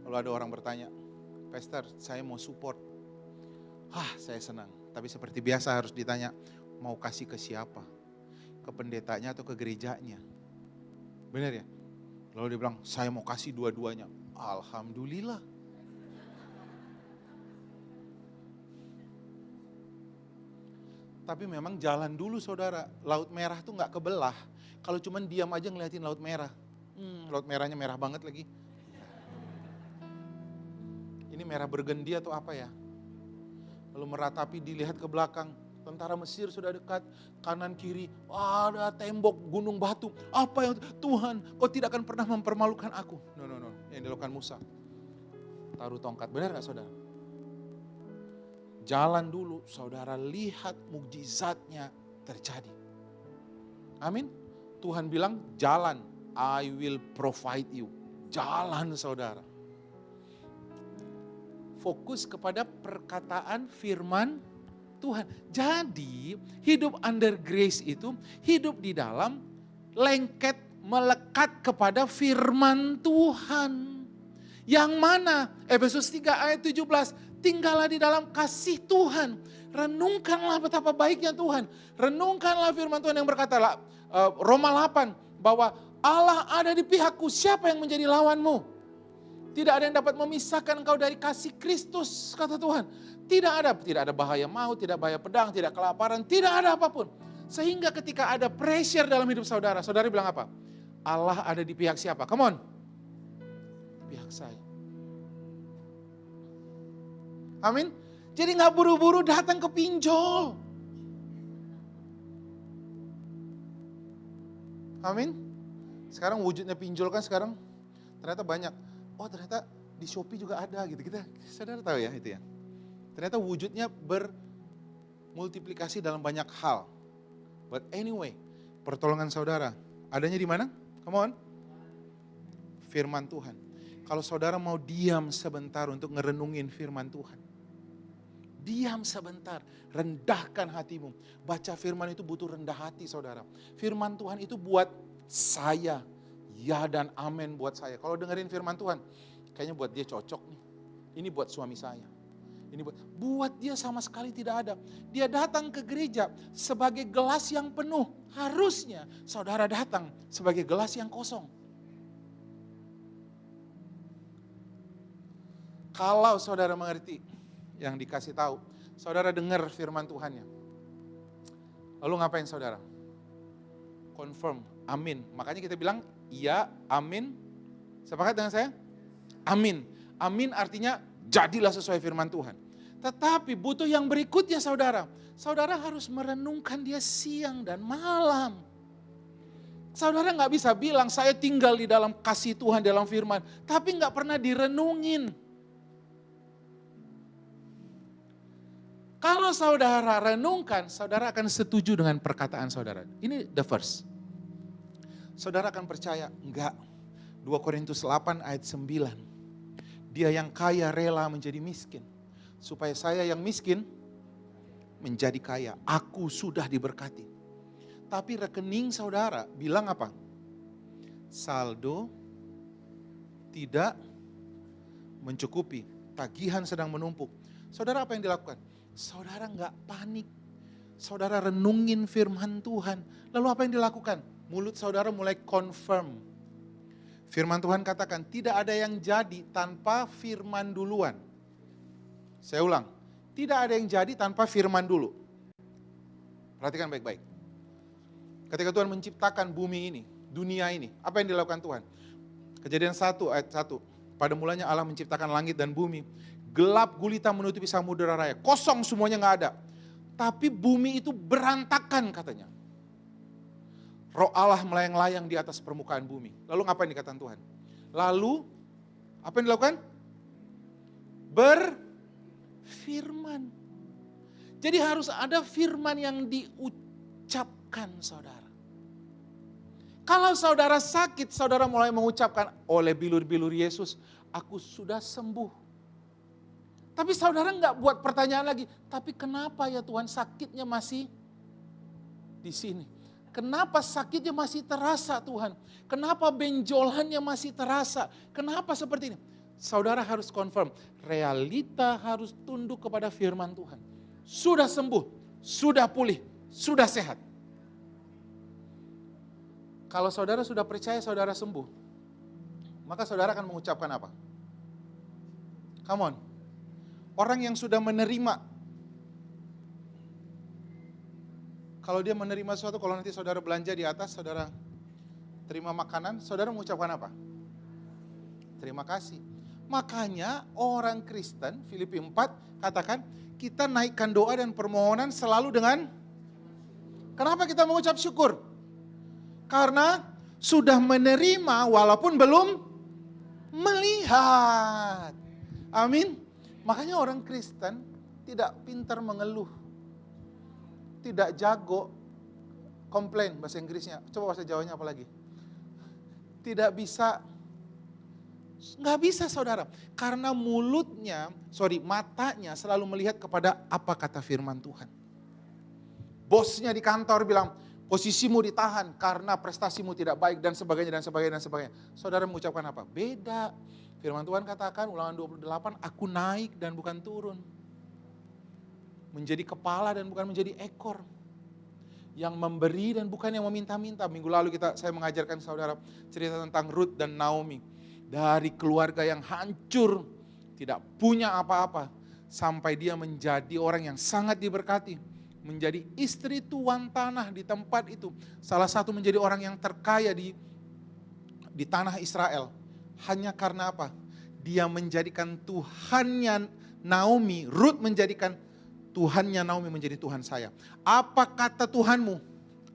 [SPEAKER 1] Lalu ada orang bertanya, Pastor saya mau support. Saya senang. Tapi seperti biasa harus ditanya, mau kasih ke siapa? Ke pendetanya atau ke gerejanya? Benar ya? Lalu dia bilang, saya mau kasih dua-duanya. Alhamdulillah. Tapi memang jalan dulu saudara. Laut Merah tuh gak kebelah. Kalau cuman diam aja ngeliatin Laut Merah. Laut Merahnya merah banget lagi. Ini merah bergendi atau apa ya? Lalu meratapi, dilihat ke belakang, tentara Mesir sudah dekat, kanan kiri, ada tembok, gunung batu. Apa yang, Tuhan, kau tidak akan pernah mempermalukan aku. No, yang dilakukan Musa. Taruh tongkat, benar gak saudara? Jalan dulu, saudara lihat mukjizatnya terjadi. Amin. Tuhan bilang, jalan, I will provide you. Jalan saudara. Fokus kepada perkataan firman Tuhan. Jadi hidup under grace itu hidup di dalam lengket melekat kepada firman Tuhan. Yang mana? Efesus 3 ayat 17. Tinggallah di dalam kasih Tuhan. Renungkanlah betapa baiknya Tuhan. Renungkanlah firman Tuhan yang berkata, Roma 8, bahwa Allah ada di pihakku, siapa yang menjadi lawanmu? Tidak ada yang dapat memisahkan engkau dari kasih Kristus, kata Tuhan. Tidak ada bahaya maut, tidak bahaya pedang, tidak kelaparan, tidak ada apapun. Sehingga ketika ada pressure dalam hidup saudara, saudara bilang apa? Allah ada di pihak siapa? Come on. Di pihak saya. Amin. Jadi gak buru-buru datang ke pinjol. Amin. Sekarang wujudnya pinjol kan sekarang ternyata banyak. Oh ternyata di Shopee juga ada gitu. Saudara tahu ya itu ya. Ternyata wujudnya bermultiplikasi dalam banyak hal. But anyway, pertolongan saudara adanya di mana? Come on. Firman Tuhan. Kalau saudara mau diam sebentar untuk ngerenungin firman Tuhan. Diam sebentar, rendahkan hatimu. Baca firman itu butuh rendah hati saudara. Firman Tuhan itu buat saya, ya dan amin buat saya. Kalau dengerin firman Tuhan, kayaknya buat dia cocok nih. Ini buat suami saya. Ini buat dia sama sekali tidak ada. Dia datang ke gereja sebagai gelas yang penuh. Harusnya saudara datang sebagai gelas yang kosong. Kalau saudara mengerti yang dikasih tahu, saudara dengar firman Tuhannya. Lalu ngapain saudara? Confirm, amin. Makanya kita bilang, iya, amin. Sepakat dengan saya? Amin. Amin artinya jadilah sesuai firman Tuhan. Tetapi butuh yang berikutnya saudara. Saudara harus merenungkan dia siang dan malam. Saudara gak bisa bilang saya tinggal di dalam kasih Tuhan dalam firman. Tapi gak pernah direnungin. Kalau saudara renungkan, saudara akan setuju dengan perkataan saudara. Ini the first. Saudara akan percaya, enggak. 2 Korintus 8 ayat 9. Dia yang kaya rela menjadi miskin. Supaya saya yang miskin menjadi kaya. Aku sudah diberkati. Tapi rekening saudara bilang apa? Saldo tidak mencukupi. Tagihan sedang menumpuk. Saudara apa yang dilakukan? Saudara enggak panik. Saudara renungin firman Tuhan. Lalu apa yang dilakukan? Mulut saudara mulai confirm. Firman Tuhan katakan, tidak ada yang jadi tanpa firman duluan. Saya ulang, tidak ada yang jadi tanpa firman dulu. Perhatikan baik-baik. Ketika Tuhan menciptakan bumi ini, dunia ini, apa yang dilakukan Tuhan? Kejadian 1 ayat 1. Pada mulanya Allah menciptakan langit dan bumi. Gelap gulita menutupi samudera raya. Kosong semuanya gak ada. Tapi bumi itu berantakan katanya. Roh Allah melayang-layang di atas permukaan bumi. Lalu ngapain dikatakan Tuhan? Lalu, apa yang dilakukan? Berfirman. Jadi harus ada firman yang diucapkan saudara. Kalau saudara sakit, saudara mulai mengucapkan, oleh bilur-bilur Yesus, aku sudah sembuh. Tapi saudara enggak buat pertanyaan lagi, tapi kenapa ya Tuhan sakitnya masih di sini? Kenapa sakitnya masih terasa Tuhan? Kenapa benjolannya masih terasa? Kenapa seperti ini? Saudara harus confirm, realita harus tunduk kepada firman Tuhan. Sudah sembuh, sudah pulih, sudah sehat. Kalau saudara sudah percaya saudara sembuh, maka saudara akan mengucapkan apa? Come on. Orang yang sudah menerima, kalau dia menerima sesuatu, kalau nanti saudara belanja di atas, saudara terima makanan, saudara mengucapkan apa? Terima kasih. Makanya orang Kristen, Filipi 4 katakan, kita naikkan doa dan permohonan selalu dengan, kenapa kita mengucap syukur? Karena sudah menerima walaupun belum melihat. Amin. Makanya orang Kristen tidak pintar mengeluh. Tidak jago komplain bahasa Inggrisnya. Coba bahasa Jawanya apa lagi? Tidak bisa, nggak bisa saudara. Karena matanya selalu melihat kepada apa kata firman Tuhan. Bosnya di kantor bilang, Posisimu ditahan karena prestasimu tidak baik dan sebagainya dan sebagainya dan sebagainya. Saudara mengucapkan apa? Beda. Firman Tuhan katakan Ulangan 28, aku naik dan bukan turun. Menjadi kepala dan bukan menjadi ekor. Yang memberi dan bukan yang meminta-minta. Minggu lalu saya mengajarkan saudara cerita tentang Ruth dan Naomi. Dari keluarga yang hancur, tidak punya apa-apa. Sampai dia menjadi orang yang sangat diberkati. Menjadi istri tuan tanah di tempat itu. Salah satu menjadi orang yang terkaya di tanah Israel. Hanya karena apa? Dia menjadikan Tuhannya Naomi, Ruth menjadikan Tuhannya Naomi menjadi Tuhan saya. Apa kata Tuhanmu?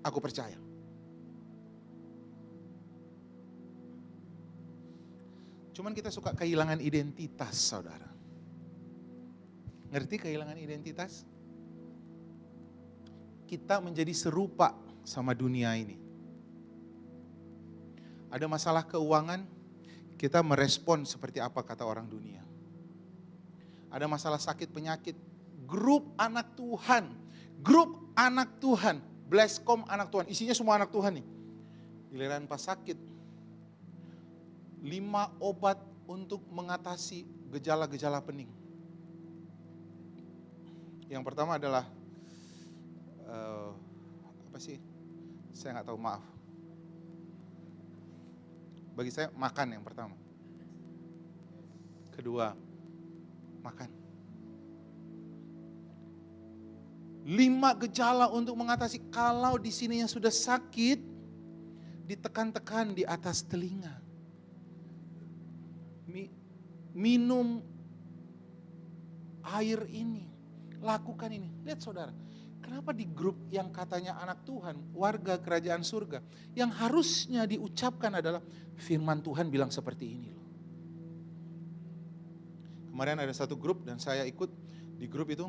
[SPEAKER 1] Aku percaya. Cuman kita suka kehilangan identitas, saudara. Ngerti kehilangan identitas? Kita menjadi serupa sama dunia ini. Ada masalah keuangan, kita merespon seperti apa kata orang dunia. Ada masalah sakit penyakit, grup anak Tuhan, Blesscom anak Tuhan, isinya semua anak Tuhan nih. Giliran pas sakit, 5 obat untuk mengatasi gejala-gejala pening. Yang pertama adalah apa sih? Saya nggak tahu, maaf. Bagi saya makan yang pertama. Kedua, makan. 5 gejala untuk mengatasi. Kalau di sininya sudah sakit, ditekan-tekan di atas telinga. Minum air ini, lakukan ini. Lihat saudara. Kenapa di grup yang katanya anak Tuhan, warga kerajaan surga, yang harusnya diucapkan adalah firman Tuhan bilang seperti ini loh. Kemarin ada satu grup dan saya ikut di grup itu,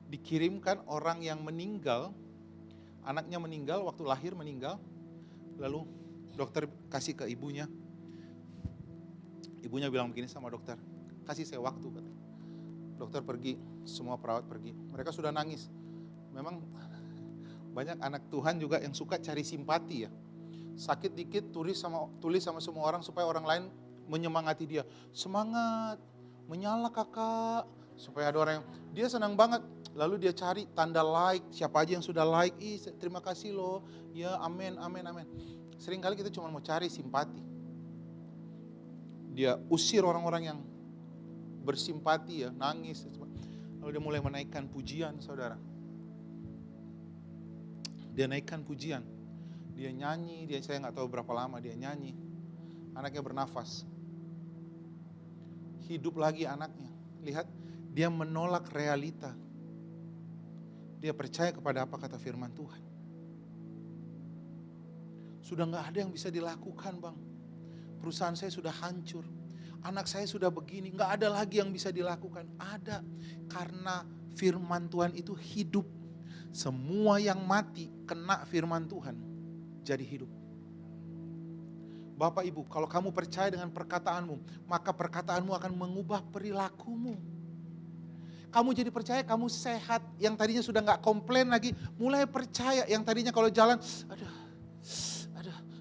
[SPEAKER 1] dikirimkan orang yang meninggal, anaknya meninggal, waktu lahir meninggal, lalu dokter kasih ke ibunya. Ibunya bilang begini sama dokter, kasih saya waktu, kata. Dokter pergi, semua perawat pergi. Mereka sudah nangis. Memang banyak anak Tuhan juga yang suka cari simpati ya. Sakit dikit tulis sama semua orang supaya orang lain menyemangati dia. Semangat, menyala kakak. Supaya ada orang yang, dia senang banget. Lalu dia cari tanda like, siapa aja yang sudah like. Terima kasih loh, ya amin, amin, amin. Seringkali kita cuma mau cari simpati. Dia usir orang-orang yang bersimpati ya, nangis. Lalu dia mulai menaikkan pujian, saudara. Dia naikkan pujian. Dia nyanyi, saya nggak tahu berapa lama dia nyanyi. Anaknya bernafas. Hidup lagi anaknya. Lihat, dia menolak realita. Dia percaya kepada apa kata firman Tuhan. Sudah nggak ada yang bisa dilakukan, Bang. Perusahaan saya sudah hancur. Anak saya sudah begini, nggak ada lagi yang bisa dilakukan. Ada, karena firman Tuhan itu hidup. Semua yang mati kena firman Tuhan jadi hidup. Bapak Ibu, kalau kamu percaya dengan perkataanmu, maka perkataanmu akan mengubah perilakumu. Kamu jadi percaya kamu sehat, yang tadinya sudah nggak komplain lagi, mulai percaya. Yang tadinya kalau jalan, aduh,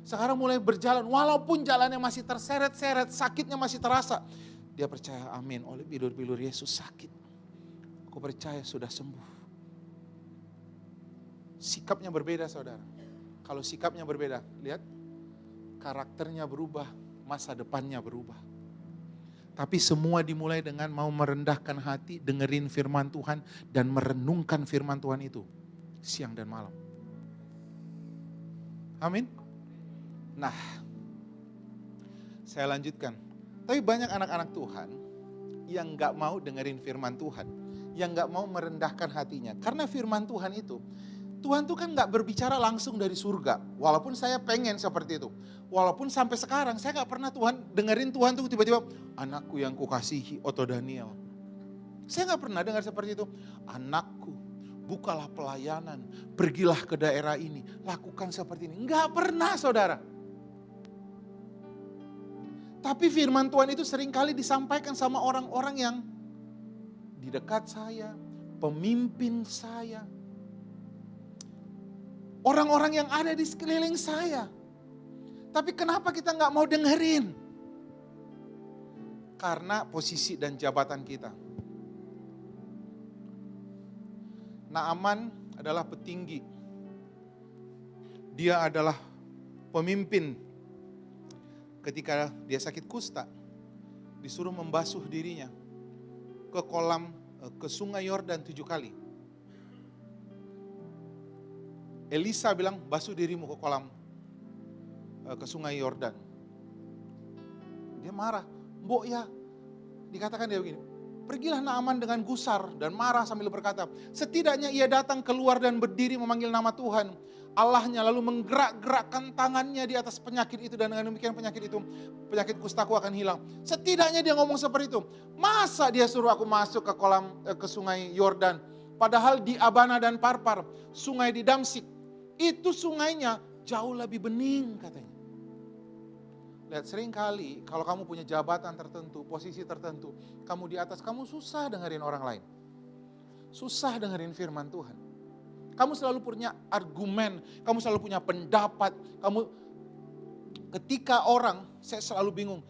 [SPEAKER 1] sekarang mulai berjalan, walaupun jalannya masih terseret-seret, sakitnya masih terasa. Dia percaya, amin, oleh bilur-bilur Yesus sakit. Aku percaya sudah sembuh. Sikapnya berbeda, saudara. Kalau sikapnya berbeda, lihat, karakternya berubah, masa depannya berubah. Tapi semua dimulai dengan mau merendahkan hati, dengerin firman Tuhan, dan merenungkan firman Tuhan itu siang dan malam. Amin. Nah, saya lanjutkan. Tapi banyak anak-anak Tuhan yang gak mau dengerin firman Tuhan. Yang gak mau merendahkan hatinya. Karena firman Tuhan itu, Tuhan tuh kan gak berbicara langsung dari surga. Walaupun saya pengen seperti itu. Walaupun sampai sekarang saya gak pernah dengerin Tuhan tuh tiba-tiba, anakku yang kukasihi, Otto Daniel. Saya gak pernah dengar seperti itu. Anakku, bukalah pelayanan, pergilah ke daerah ini, lakukan seperti ini. Gak pernah, saudara. Tapi firman Tuhan itu seringkali disampaikan sama orang-orang yang di dekat saya, pemimpin saya. orang-orang yang ada di sekeliling saya. Tapi kenapa kita nggak mau dengerin? Karena posisi dan jabatan kita. Naaman adalah petinggi. Dia adalah pemimpin. Ketika dia sakit kusta, disuruh membasuh dirinya ke sungai Yordan 7 kali. Elisa bilang, basuh dirimu ke sungai Yordan. Dia marah. Mbok ya, dikatakan dia begini, pergilah Naaman dengan gusar dan marah sambil berkata, setidaknya ia datang keluar dan berdiri memanggil nama Tuhan Allahnya, lalu menggerak-gerakkan tangannya di atas penyakit itu, dan dengan demikian penyakit kustaku akan hilang. Setidaknya dia ngomong seperti itu. Masa dia suruh aku masuk ke sungai Yordan, padahal di Abana dan Parpar, sungai di Damsik, itu sungainya jauh lebih bening katanya. Lihat, seringkali kalau kamu punya jabatan tertentu, posisi tertentu, kamu di atas, kamu susah dengerin orang lain. Susah dengerin firman Tuhan. Kamu selalu punya argumen, kamu selalu punya pendapat. Ketika orang, saya selalu bingung,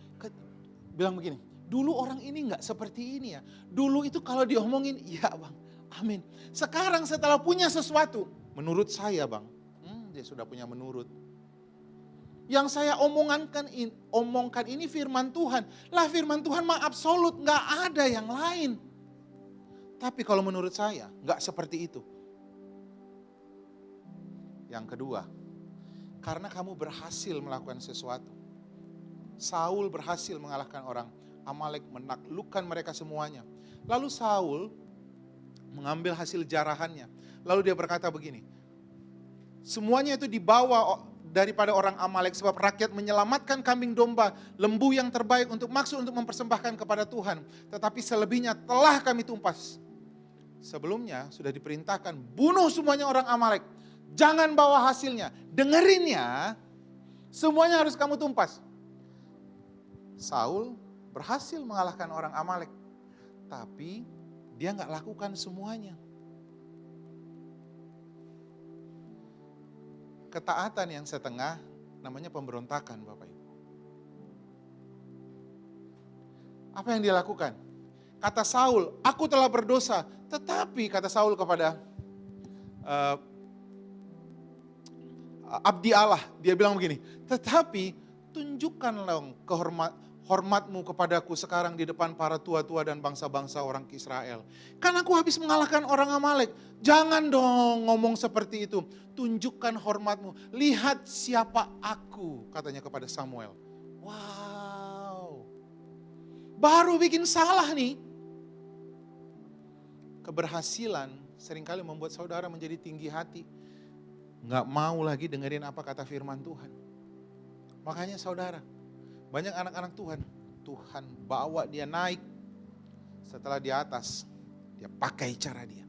[SPEAKER 1] bilang begini, dulu orang ini gak seperti ini ya. Dulu itu kalau diomongin, iya bang, amin. Sekarang setelah punya sesuatu, menurut saya bang, dia sudah punya menurut. Yang saya omongkan ini firman Tuhan. Lah firman Tuhan mah absolut, gak ada yang lain. Tapi kalau menurut saya, gak seperti itu. Yang kedua, karena kamu berhasil melakukan sesuatu. Saul berhasil mengalahkan orang Amalek, menaklukkan mereka semuanya. Lalu Saul mengambil hasil jarahannya. Lalu dia berkata begini, semuanya itu dibawa daripada orang Amalek, sebab rakyat menyelamatkan kambing domba, lembu yang terbaik untuk mempersembahkan kepada Tuhan. Tetapi selebihnya telah kami tumpas. Sebelumnya sudah diperintahkan, bunuh semuanya orang Amalek. Jangan bawa hasilnya. Dengerin ya, semuanya harus kamu tumpas. Saul berhasil mengalahkan orang Amalek. Tapi dia gak lakukan semuanya. Ketaatan yang setengah namanya pemberontakan Bapak Ibu. Apa yang dia lakukan? Kata Saul, aku telah berdosa. Tetapi kata Saul kepada abdi Allah, dia bilang begini, tetapi tunjukkanlah hormatmu kepadaku sekarang di depan para tua-tua dan bangsa-bangsa orang Israel. Kan aku habis mengalahkan orang Amalek. Jangan dong ngomong seperti itu. Tunjukkan hormatmu. Lihat siapa aku, katanya kepada Samuel. Wow. Baru bikin salah nih. Keberhasilan seringkali membuat saudara menjadi tinggi hati. Nggak mau lagi dengerin apa kata firman Tuhan. Makanya saudara, banyak anak-anak Tuhan bawa dia naik. Setelah di atas, dia pakai cara dia.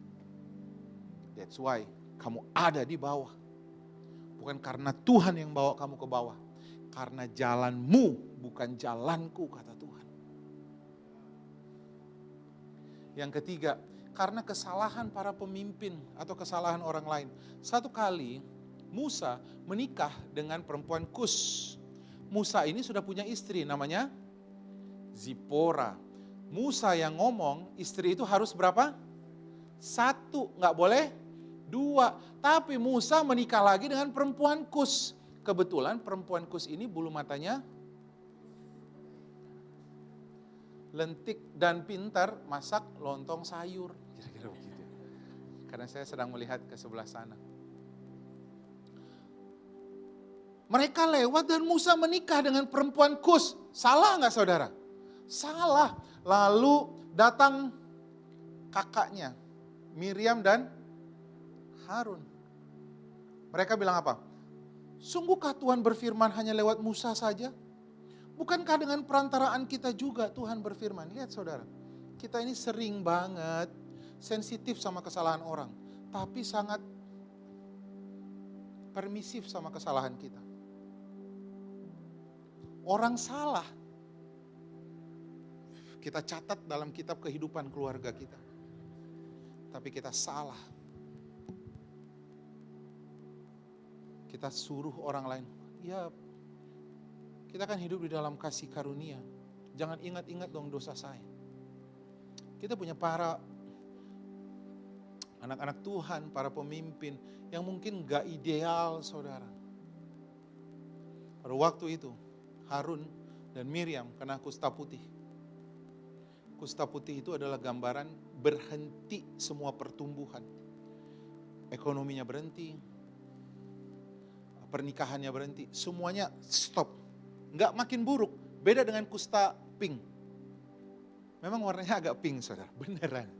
[SPEAKER 1] That's why kamu ada di bawah. Bukan karena Tuhan yang bawa kamu ke bawah. Karena jalanmu bukan jalanku, kata Tuhan. Yang ketiga, karena kesalahan para pemimpin atau kesalahan orang lain. Satu kali Musa menikah dengan perempuan Kus. Musa ini sudah punya istri namanya Zipora. Musa yang ngomong istri itu harus berapa? 1, gak boleh 2. Tapi Musa menikah lagi dengan perempuan Kus. Kebetulan perempuan Kus ini bulu matanya lentik dan pintar masak lontong sayur. Kira-kira begitu. Karena saya sedang melihat ke sebelah sana. Mereka lewat dan Musa menikah dengan perempuan Kus. Salah nggak saudara? Salah. Lalu datang kakaknya, Miriam dan Harun. Mereka bilang apa? Sungguhkah Tuhan berfirman hanya lewat Musa saja? Bukankah dengan perantaraan kita juga Tuhan berfirman? Lihat saudara, kita ini sering banget sensitif sama kesalahan orang. Tapi sangat permisif sama kesalahan kita. Orang salah, kita catat dalam kitab kehidupan keluarga kita. Tapi kita salah. kita suruh orang lain, ya kita kan hidup di dalam kasih karunia. Jangan ingat-ingat dong dosa saya. Kita punya para anak-anak Tuhan, para pemimpin yang mungkin gak ideal, saudara. Pada waktu itu, Harun dan Miriam kena kusta putih. Kusta putih itu adalah gambaran berhenti semua pertumbuhan. Ekonominya berhenti, pernikahannya berhenti, semuanya stop. Nggak makin buruk, beda dengan kusta pink. Memang warnanya agak pink, saudara, beneran.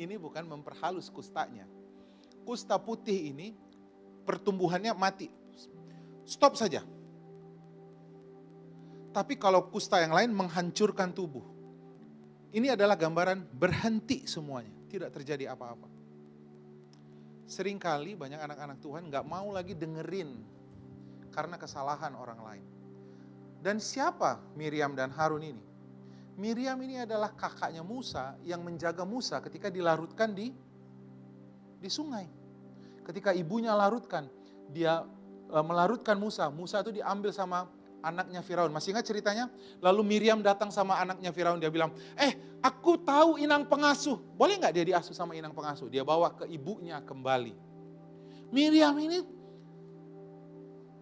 [SPEAKER 1] Ini bukan memperhalus kustanya. Kusta putih ini pertumbuhannya mati, stop saja. Tapi kalau kusta yang lain menghancurkan tubuh. Ini adalah gambaran berhenti semuanya, tidak terjadi apa-apa. Seringkali banyak anak-anak Tuhan nggak mau lagi dengerin karena kesalahan orang lain. Dan siapa Miriam dan Harun ini? Miriam ini adalah kakaknya Musa yang menjaga Musa ketika dilarutkan di sungai. Ketika ibunya larutkan, dia melarutkan Musa. Musa itu diambil sama anaknya Firaun. Masih ingat ceritanya? Lalu Miriam datang sama anaknya Firaun, dia bilang, aku tahu inang pengasuh. Boleh nggak dia diasuh sama inang pengasuh? Dia bawa ke ibunya kembali. Miriam ini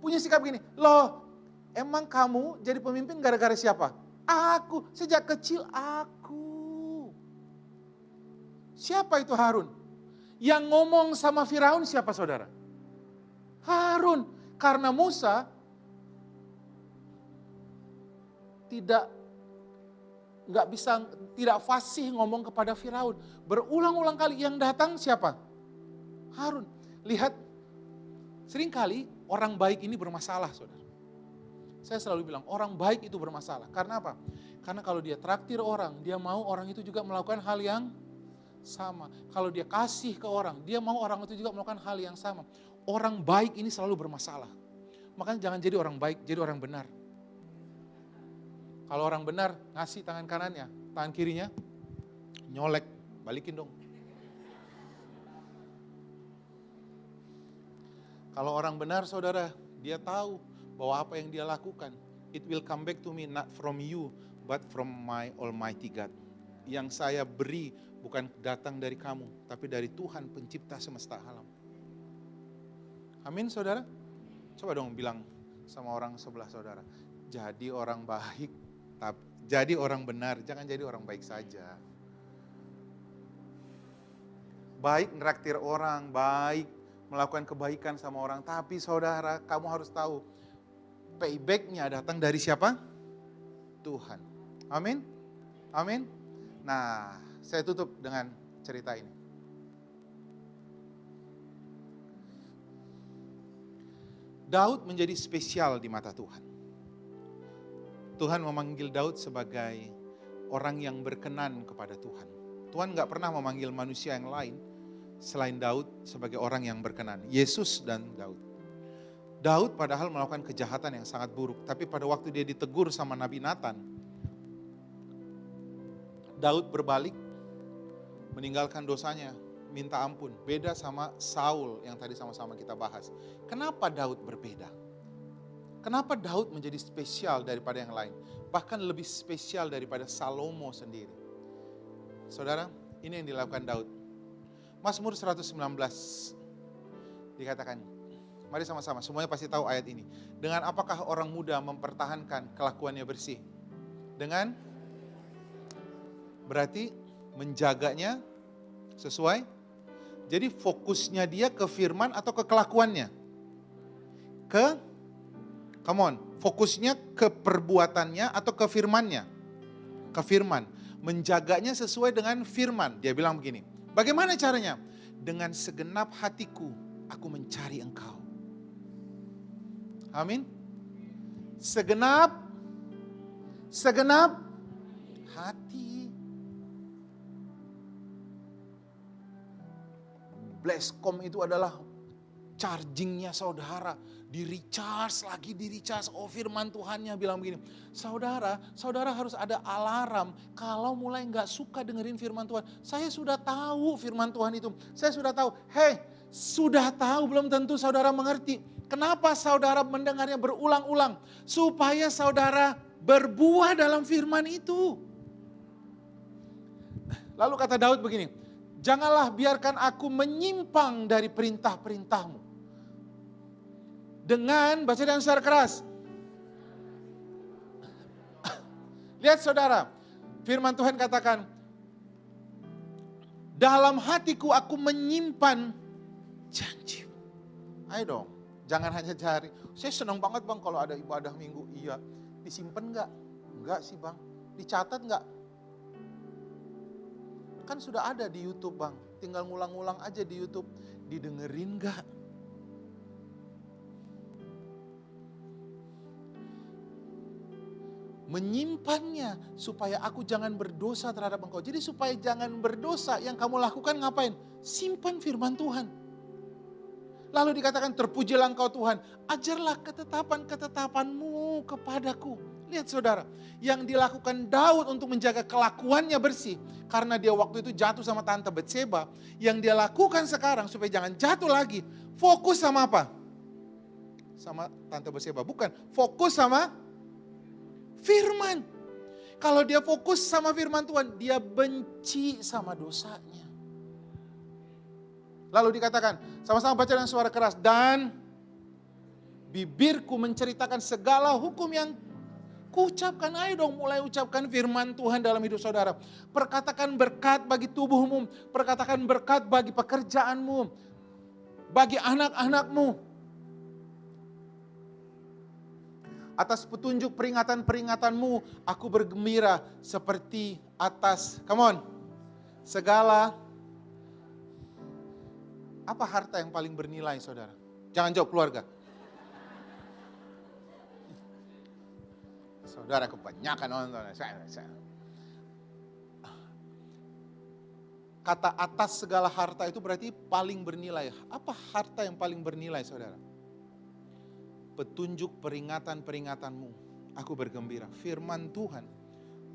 [SPEAKER 1] punya sikap gini, loh emang kamu jadi pemimpin gara-gara siapa? Aku, sejak kecil aku. Siapa itu Harun? Yang ngomong sama Firaun siapa, saudara? Harun. Karena Musa tidak fasih ngomong kepada Firaun. Berulang-ulang kali yang datang siapa? Harun. Lihat, seringkali orang baik ini bermasalah, saudara. Saya selalu bilang, orang baik itu bermasalah. Karena apa? Karena kalau dia traktir orang, dia mau orang itu juga melakukan hal yang sama. Kalau dia kasih ke orang, dia mau orang itu juga melakukan hal yang sama. Orang baik ini selalu bermasalah. Makanya jangan jadi orang baik, jadi orang benar. Kalau orang benar, ngasih tangan kanannya, tangan kirinya, nyolek, balikin dong. Kalau orang benar, saudara, dia tahu bahwa apa yang dia lakukan, it will come back to me not from you, but from my Almighty God. Yang saya beri bukan datang dari kamu, tapi dari Tuhan pencipta semesta alam. Amin, saudara? Coba dong bilang sama orang sebelah saudara, jadi orang baik, jadi orang benar, jangan jadi orang baik saja. Baik ngeraktir orang, baik melakukan kebaikan sama orang, tapi saudara, kamu harus tahu, payback-nya datang dari siapa? Tuhan. Amin? Amin? Nah, saya tutup dengan cerita ini. Daud menjadi spesial di mata Tuhan. Tuhan memanggil Daud sebagai orang yang berkenan kepada Tuhan. Tuhan gak pernah memanggil manusia yang lain selain Daud sebagai orang yang berkenan. Yesus dan Daud. Daud padahal melakukan kejahatan yang sangat buruk. Tapi pada waktu dia ditegur sama Nabi Nathan, Daud berbalik, meninggalkan dosanya, minta ampun. Beda sama Saul yang tadi sama-sama kita bahas. Kenapa Daud berbeda? Kenapa Daud menjadi spesial daripada yang lain? Bahkan lebih spesial daripada Salomo sendiri. Saudara, ini yang dilakukan Daud. Mazmur 119 dikatakan, mari sama-sama, semuanya pasti tahu ayat ini. Dengan apakah orang muda mempertahankan kelakuannya bersih? Dengan berarti menjaganya sesuai. Jadi fokusnya dia ke firman atau ke kelakuannya? Come on, fokusnya ke perbuatannya atau ke firmannya? Ke firman. Menjaganya sesuai dengan firman. Dia bilang begini, bagaimana caranya? Dengan segenap hatiku aku mencari engkau. Amin. Segenap hati. Blesscom itu adalah chargingnya saudara. Di-recharge lagi, di-recharge. Oh firman Tuhannya bilang begini, saudara harus ada alarm kalau mulai gak suka dengerin firman Tuhan. Saya sudah tahu firman Tuhan itu, saya sudah tahu. Sudah tahu belum tentu saudara mengerti. Kenapa saudara mendengarnya berulang-ulang? Supaya saudara berbuah dalam firman itu. Lalu kata Daud begini, janganlah biarkan aku menyimpang dari perintah-perintahmu. Dengan, baca dengan suara keras. Lihat saudara, firman Tuhan katakan, dalam hatiku aku menyimpan janji. Ayo dong, jangan hanya cari. Saya senang banget bang kalau ada ibadah minggu. Iya, disimpan enggak? Enggak sih bang. Dicatat enggak? Kan sudah ada di YouTube bang. Tinggal ngulang-ngulang aja di YouTube. Didengerin enggak? Menyimpannya supaya aku jangan berdosa terhadap engkau. Jadi supaya jangan berdosa, yang kamu lakukan ngapain? Simpan firman Tuhan. Lalu dikatakan, terpujilah engkau Tuhan, ajarlah ketetapan-ketetapanmu kepadaku. Lihat saudara, yang dilakukan Daud untuk menjaga kelakuannya bersih, karena dia waktu itu jatuh sama tante Batseba, yang dia lakukan sekarang supaya jangan jatuh lagi, fokus sama apa? Sama tante Batseba, bukan, fokus sama firman. Kalau dia fokus sama firman Tuhan, dia benci sama dosanya. Lalu dikatakan, sama-sama baca dengan suara keras, dan bibirku menceritakan segala hukum yang kuucapkan. Ayo dong mulai ucapkan firman Tuhan dalam hidup saudara. Perkatakan berkat bagi tubuhmu, perkatakan berkat bagi pekerjaanmu, bagi anak-anakmu. Atas petunjuk peringatan-peringatanmu, aku bergembira seperti atas, come on, segala, apa harta yang paling bernilai saudara? Jangan jawab keluarga. Saudara kebanyakan nonton. Kata atas segala harta itu berarti paling bernilai. Apa harta yang paling bernilai saudara? Petunjuk peringatan-peringatanmu, aku bergembira. Firman Tuhan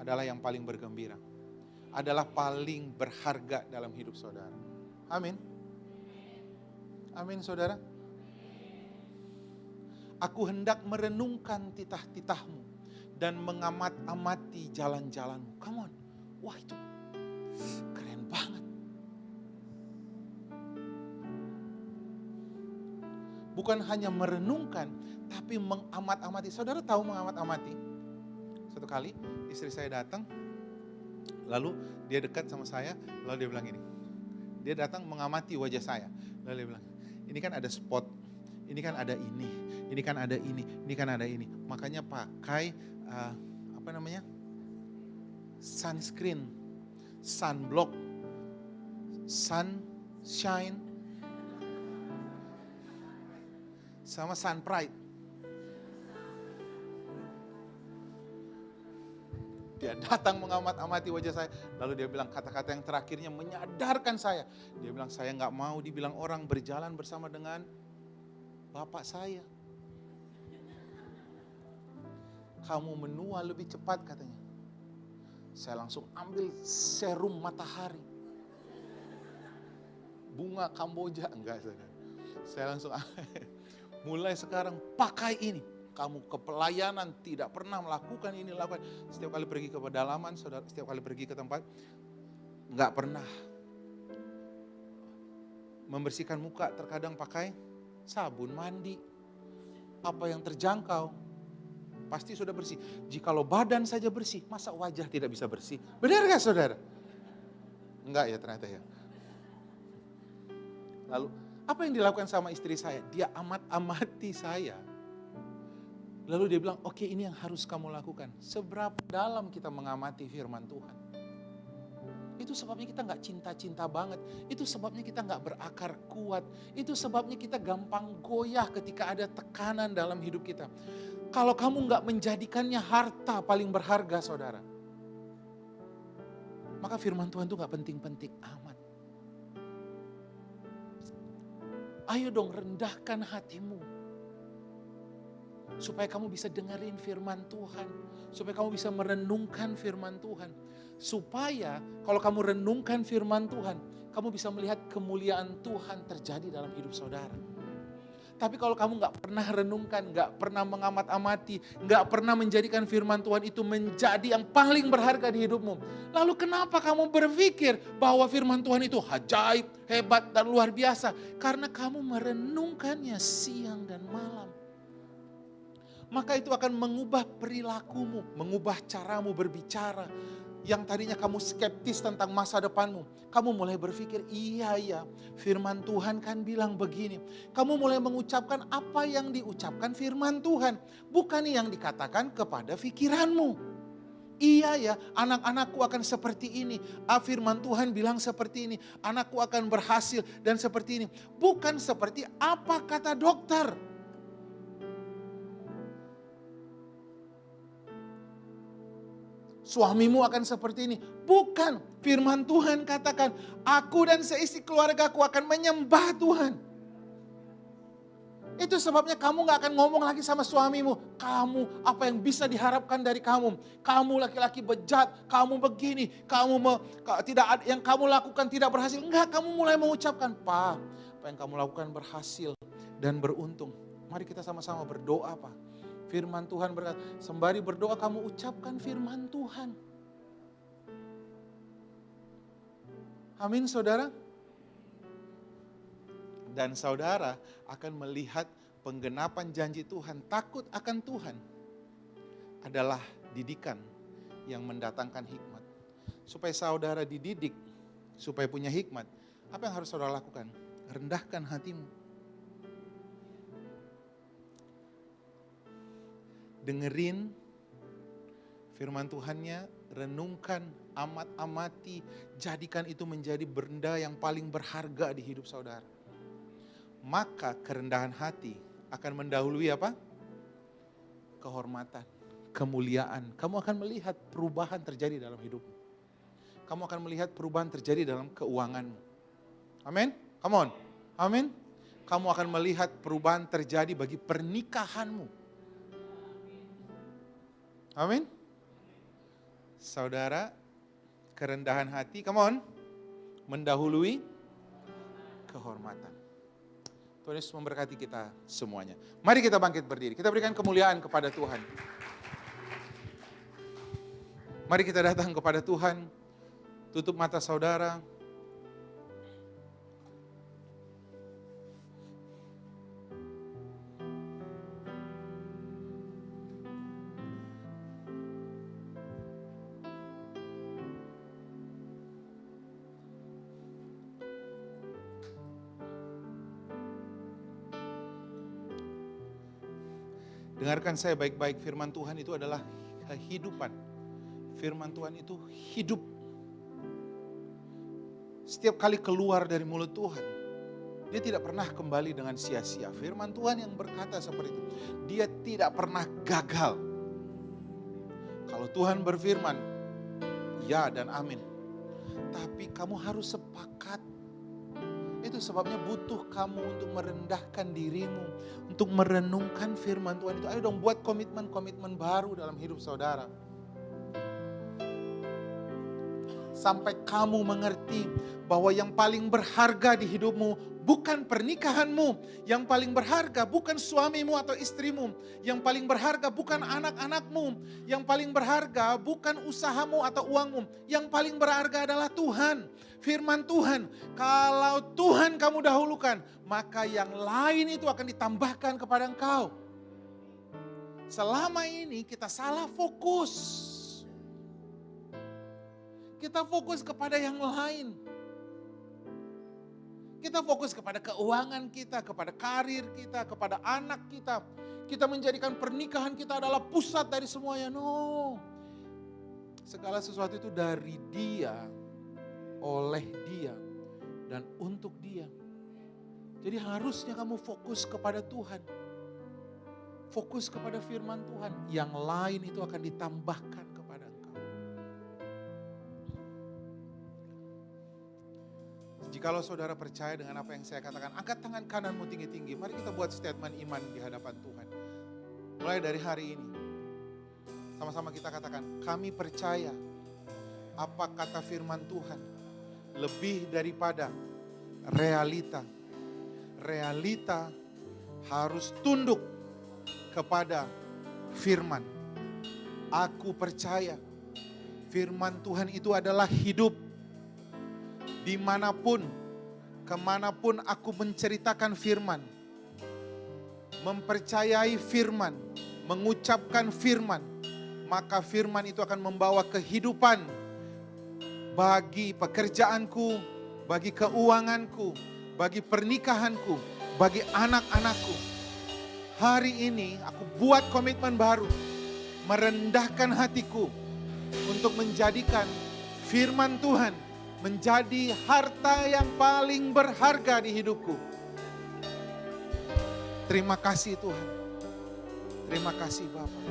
[SPEAKER 1] adalah yang paling bergembira. Adalah paling berharga dalam hidup saudara. Amin. Amin saudara. Aku hendak merenungkan titah-titahmu dan mengamat-amati jalan-jalanmu. Come on. Wah itu keren banget. Bukan hanya merenungkan, tapi mengamat-amati. Saudara tahu mengamat-amati? Suatu kali istri saya datang, lalu dia dekat sama saya, lalu dia bilang gini. Dia datang mengamati wajah saya. Lalu dia bilang, ini kan ada spot, ini kan ada ini kan ada ini kan ada ini. Makanya pakai sunscreen, sunblock, sunshine, sama sun pride. Dia datang mengamat-amati wajah saya. Lalu dia bilang kata-kata yang terakhirnya menyadarkan saya. Dia bilang saya gak mau dibilang orang berjalan bersama dengan bapak saya. Kamu menua lebih cepat katanya. Saya langsung ambil serum matahari. Bunga Kamboja. Enggak saudara. Saya langsung mulai sekarang pakai ini. Kamu ke pelayanan tidak pernah melakukan ini, lakukan. Setiap kali pergi ke pedalaman, saudara, setiap kali pergi ke tempat, enggak pernah membersihkan muka, terkadang pakai sabun mandi. Apa yang terjangkau, pasti sudah bersih. Jikalau badan saja bersih, masa wajah tidak bisa bersih? Benar gak saudara? Enggak ya ternyata ya. Lalu, apa yang dilakukan sama istri saya? Dia amat-amati saya. Lalu dia bilang, oke ini yang harus kamu lakukan. Seberapa dalam kita mengamati firman Tuhan. Itu sebabnya kita gak cinta-cinta banget. Itu sebabnya kita gak berakar kuat. Itu sebabnya kita gampang goyah ketika ada tekanan dalam hidup kita. Kalau kamu gak menjadikannya harta paling berharga saudara. Maka firman Tuhan itu gak penting-penting amat. Ayo dong rendahkan hatimu. supaya kamu bisa dengerin firman Tuhan, supaya kamu bisa merenungkan firman Tuhan. Supaya kalau kamu renungkan firman Tuhan, kamu bisa melihat kemuliaan Tuhan terjadi dalam hidup saudara. Tapi kalau kamu gak pernah renungkan, gak pernah mengamat-amati, gak pernah menjadikan firman Tuhan itu menjadi yang paling berharga di hidupmu. Lalu kenapa kamu berpikir bahwa firman Tuhan itu ajaib, hebat, dan luar biasa? Karena kamu merenungkannya siang dan malam. Maka itu akan mengubah perilakumu, mengubah caramu berbicara. Yang tadinya kamu skeptis tentang masa depanmu, kamu mulai berpikir, iya, firman Tuhan kan bilang begini. Kamu mulai mengucapkan apa yang diucapkan firman Tuhan, bukan yang dikatakan kepada pikiranmu. Iya ya, anak-anakku akan seperti ini. Firman Tuhan bilang seperti ini, anakku akan berhasil dan seperti ini. Bukan seperti apa kata dokter. Suamimu akan seperti ini. Bukan, firman Tuhan katakan, aku dan seisi keluargaku akan menyembah Tuhan. Itu sebabnya kamu gak akan ngomong lagi sama suamimu, kamu apa yang bisa diharapkan dari kamu. Kamu laki-laki bejat, kamu begini, tidak yang kamu lakukan tidak berhasil. Enggak, kamu mulai mengucapkan, Pak, apa yang kamu lakukan berhasil dan beruntung. Mari kita sama-sama berdoa, Pak. Firman Tuhan berkata, sembari berdoa kamu ucapkan firman Tuhan. Amin saudara. Dan saudara akan melihat penggenapan janji Tuhan. Takut akan Tuhan adalah didikan yang mendatangkan hikmat. Supaya saudara dididik, supaya punya hikmat, apa yang harus saudara lakukan? Rendahkan hatimu. Dengerin firman Tuhannya, renungkan, amat-amati, jadikan itu menjadi benda yang paling berharga di hidup saudara. Maka kerendahan hati akan mendahului apa? Kehormatan, kemuliaan. Kamu akan melihat perubahan terjadi dalam hidupmu. Kamu akan melihat perubahan terjadi dalam keuanganmu. Amin? Come on. Amin? Kamu akan melihat perubahan terjadi bagi pernikahanmu. Amin. Saudara, kerendahan hati, come on, mendahului kehormatan. Tuhan Yesus memberkati kita semuanya. Mari kita bangkit berdiri, kita berikan kemuliaan kepada Tuhan. Mari kita datang kepada Tuhan, tutup mata saudara. Dengarkan saya baik-baik, firman Tuhan itu adalah kehidupan. Firman Tuhan itu hidup. Setiap kali keluar dari mulut Tuhan, dia tidak pernah kembali dengan sia-sia. Firman Tuhan yang berkata seperti itu, dia tidak pernah gagal. Kalau Tuhan berfirman, ya dan amin. Tapi kamu harus sepakat. Itu sebabnya butuh kamu untuk merendahkan dirimu, untuk merenungkan firman Tuhan itu. Ayo dong buat komitmen-komitmen baru dalam hidup saudara. Sampai kamu mengerti bahwa yang paling berharga di hidupmu bukan pernikahanmu. Yang paling berharga bukan suamimu atau istrimu. Yang paling berharga bukan anak-anakmu. Yang paling berharga bukan usahamu atau uangmu. Yang paling berharga adalah Tuhan. Firman Tuhan, kalau Tuhan kamu dahulukan, maka yang lain itu akan ditambahkan kepada engkau. Selama ini kita salah fokus. Kita fokus kepada yang lain. Kita fokus kepada keuangan kita, kepada karir kita, kepada anak kita. Kita menjadikan pernikahan kita adalah pusat dari semuanya. No. Segala sesuatu itu dari Dia, oleh Dia, dan untuk Dia. Jadi harusnya kamu fokus kepada Tuhan. Fokus kepada firman Tuhan. Yang lain itu akan ditambahkan kepada engkau. Jikalau saudara percaya dengan apa yang saya katakan, angkat tangan kananmu tinggi-tinggi. Mari kita buat statement iman di hadapan Tuhan. Mulai dari hari ini, sama-sama kita katakan, kami percaya apa kata firman Tuhan lebih daripada realita. Realita harus tunduk kepada firman. Aku percaya firman Tuhan itu adalah hidup. Dimanapun, kemanapun aku menceritakan firman, mempercayai firman, mengucapkan firman, maka firman itu akan membawa kehidupan bagi pekerjaanku, bagi keuanganku, bagi pernikahanku, bagi anak-anakku. Hari ini aku buat komitmen baru, merendahkan hatiku untuk menjadikan firman Tuhan menjadi harta yang paling berharga di hidupku. Terima kasih Tuhan. Terima kasih Bapa.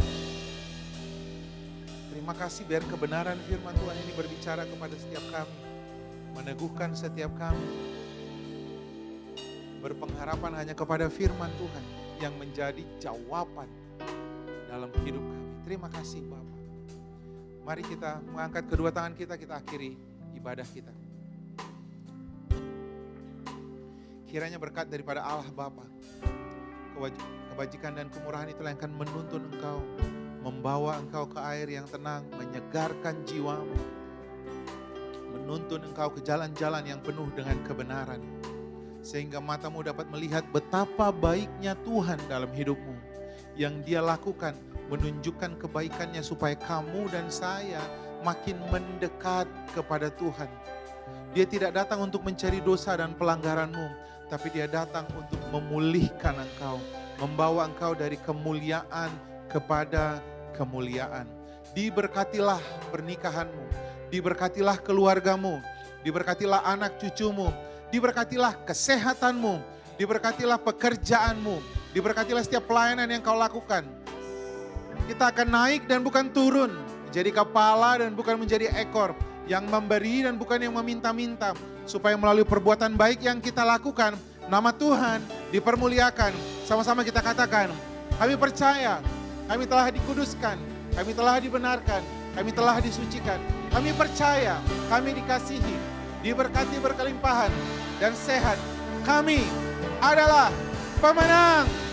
[SPEAKER 1] Terima kasih biar kebenaran firman Tuhan ini berbicara kepada setiap kami, meneguhkan setiap kami, berpengharapan hanya kepada firman Tuhan yang menjadi jawaban dalam hidup kami. Terima kasih Bapa. Mari kita mengangkat kedua tangan kita akhiri ibadah kita. Kiranya berkat daripada Allah Bapa, kebajikan dan kemurahan itulah yang akan menuntun engkau, membawa engkau ke air yang tenang, menyegarkan jiwamu, menuntun engkau ke jalan-jalan yang penuh dengan kebenaran, sehingga matamu dapat melihat betapa baiknya Tuhan dalam hidupmu. Yang Dia lakukan menunjukkan kebaikannya supaya kamu dan saya makin mendekat kepada Tuhan. Dia tidak datang untuk mencari dosa dan pelanggaranmu, tapi Dia datang untuk memulihkan engkau, membawa engkau dari kemuliaan kepada kemuliaan. Diberkatilah pernikahanmu, diberkatilah keluargamu, diberkatilah anak cucumu, diberkatilah kesehatanmu, diberkatilah pekerjaanmu, diberkatilah setiap pelayanan yang kau lakukan. Kita akan naik dan bukan turun, menjadi kepala dan bukan menjadi ekor, yang memberi dan bukan yang meminta-minta, supaya melalui perbuatan baik yang kita lakukan, nama Tuhan dipermuliakan. Sama-sama kita katakan, kami percaya, kami telah dikuduskan, kami telah dibenarkan, kami telah disucikan. Kami percaya, kami dikasihi, diberkati berkelimpahan dan sehat. Kami adalah pemenang.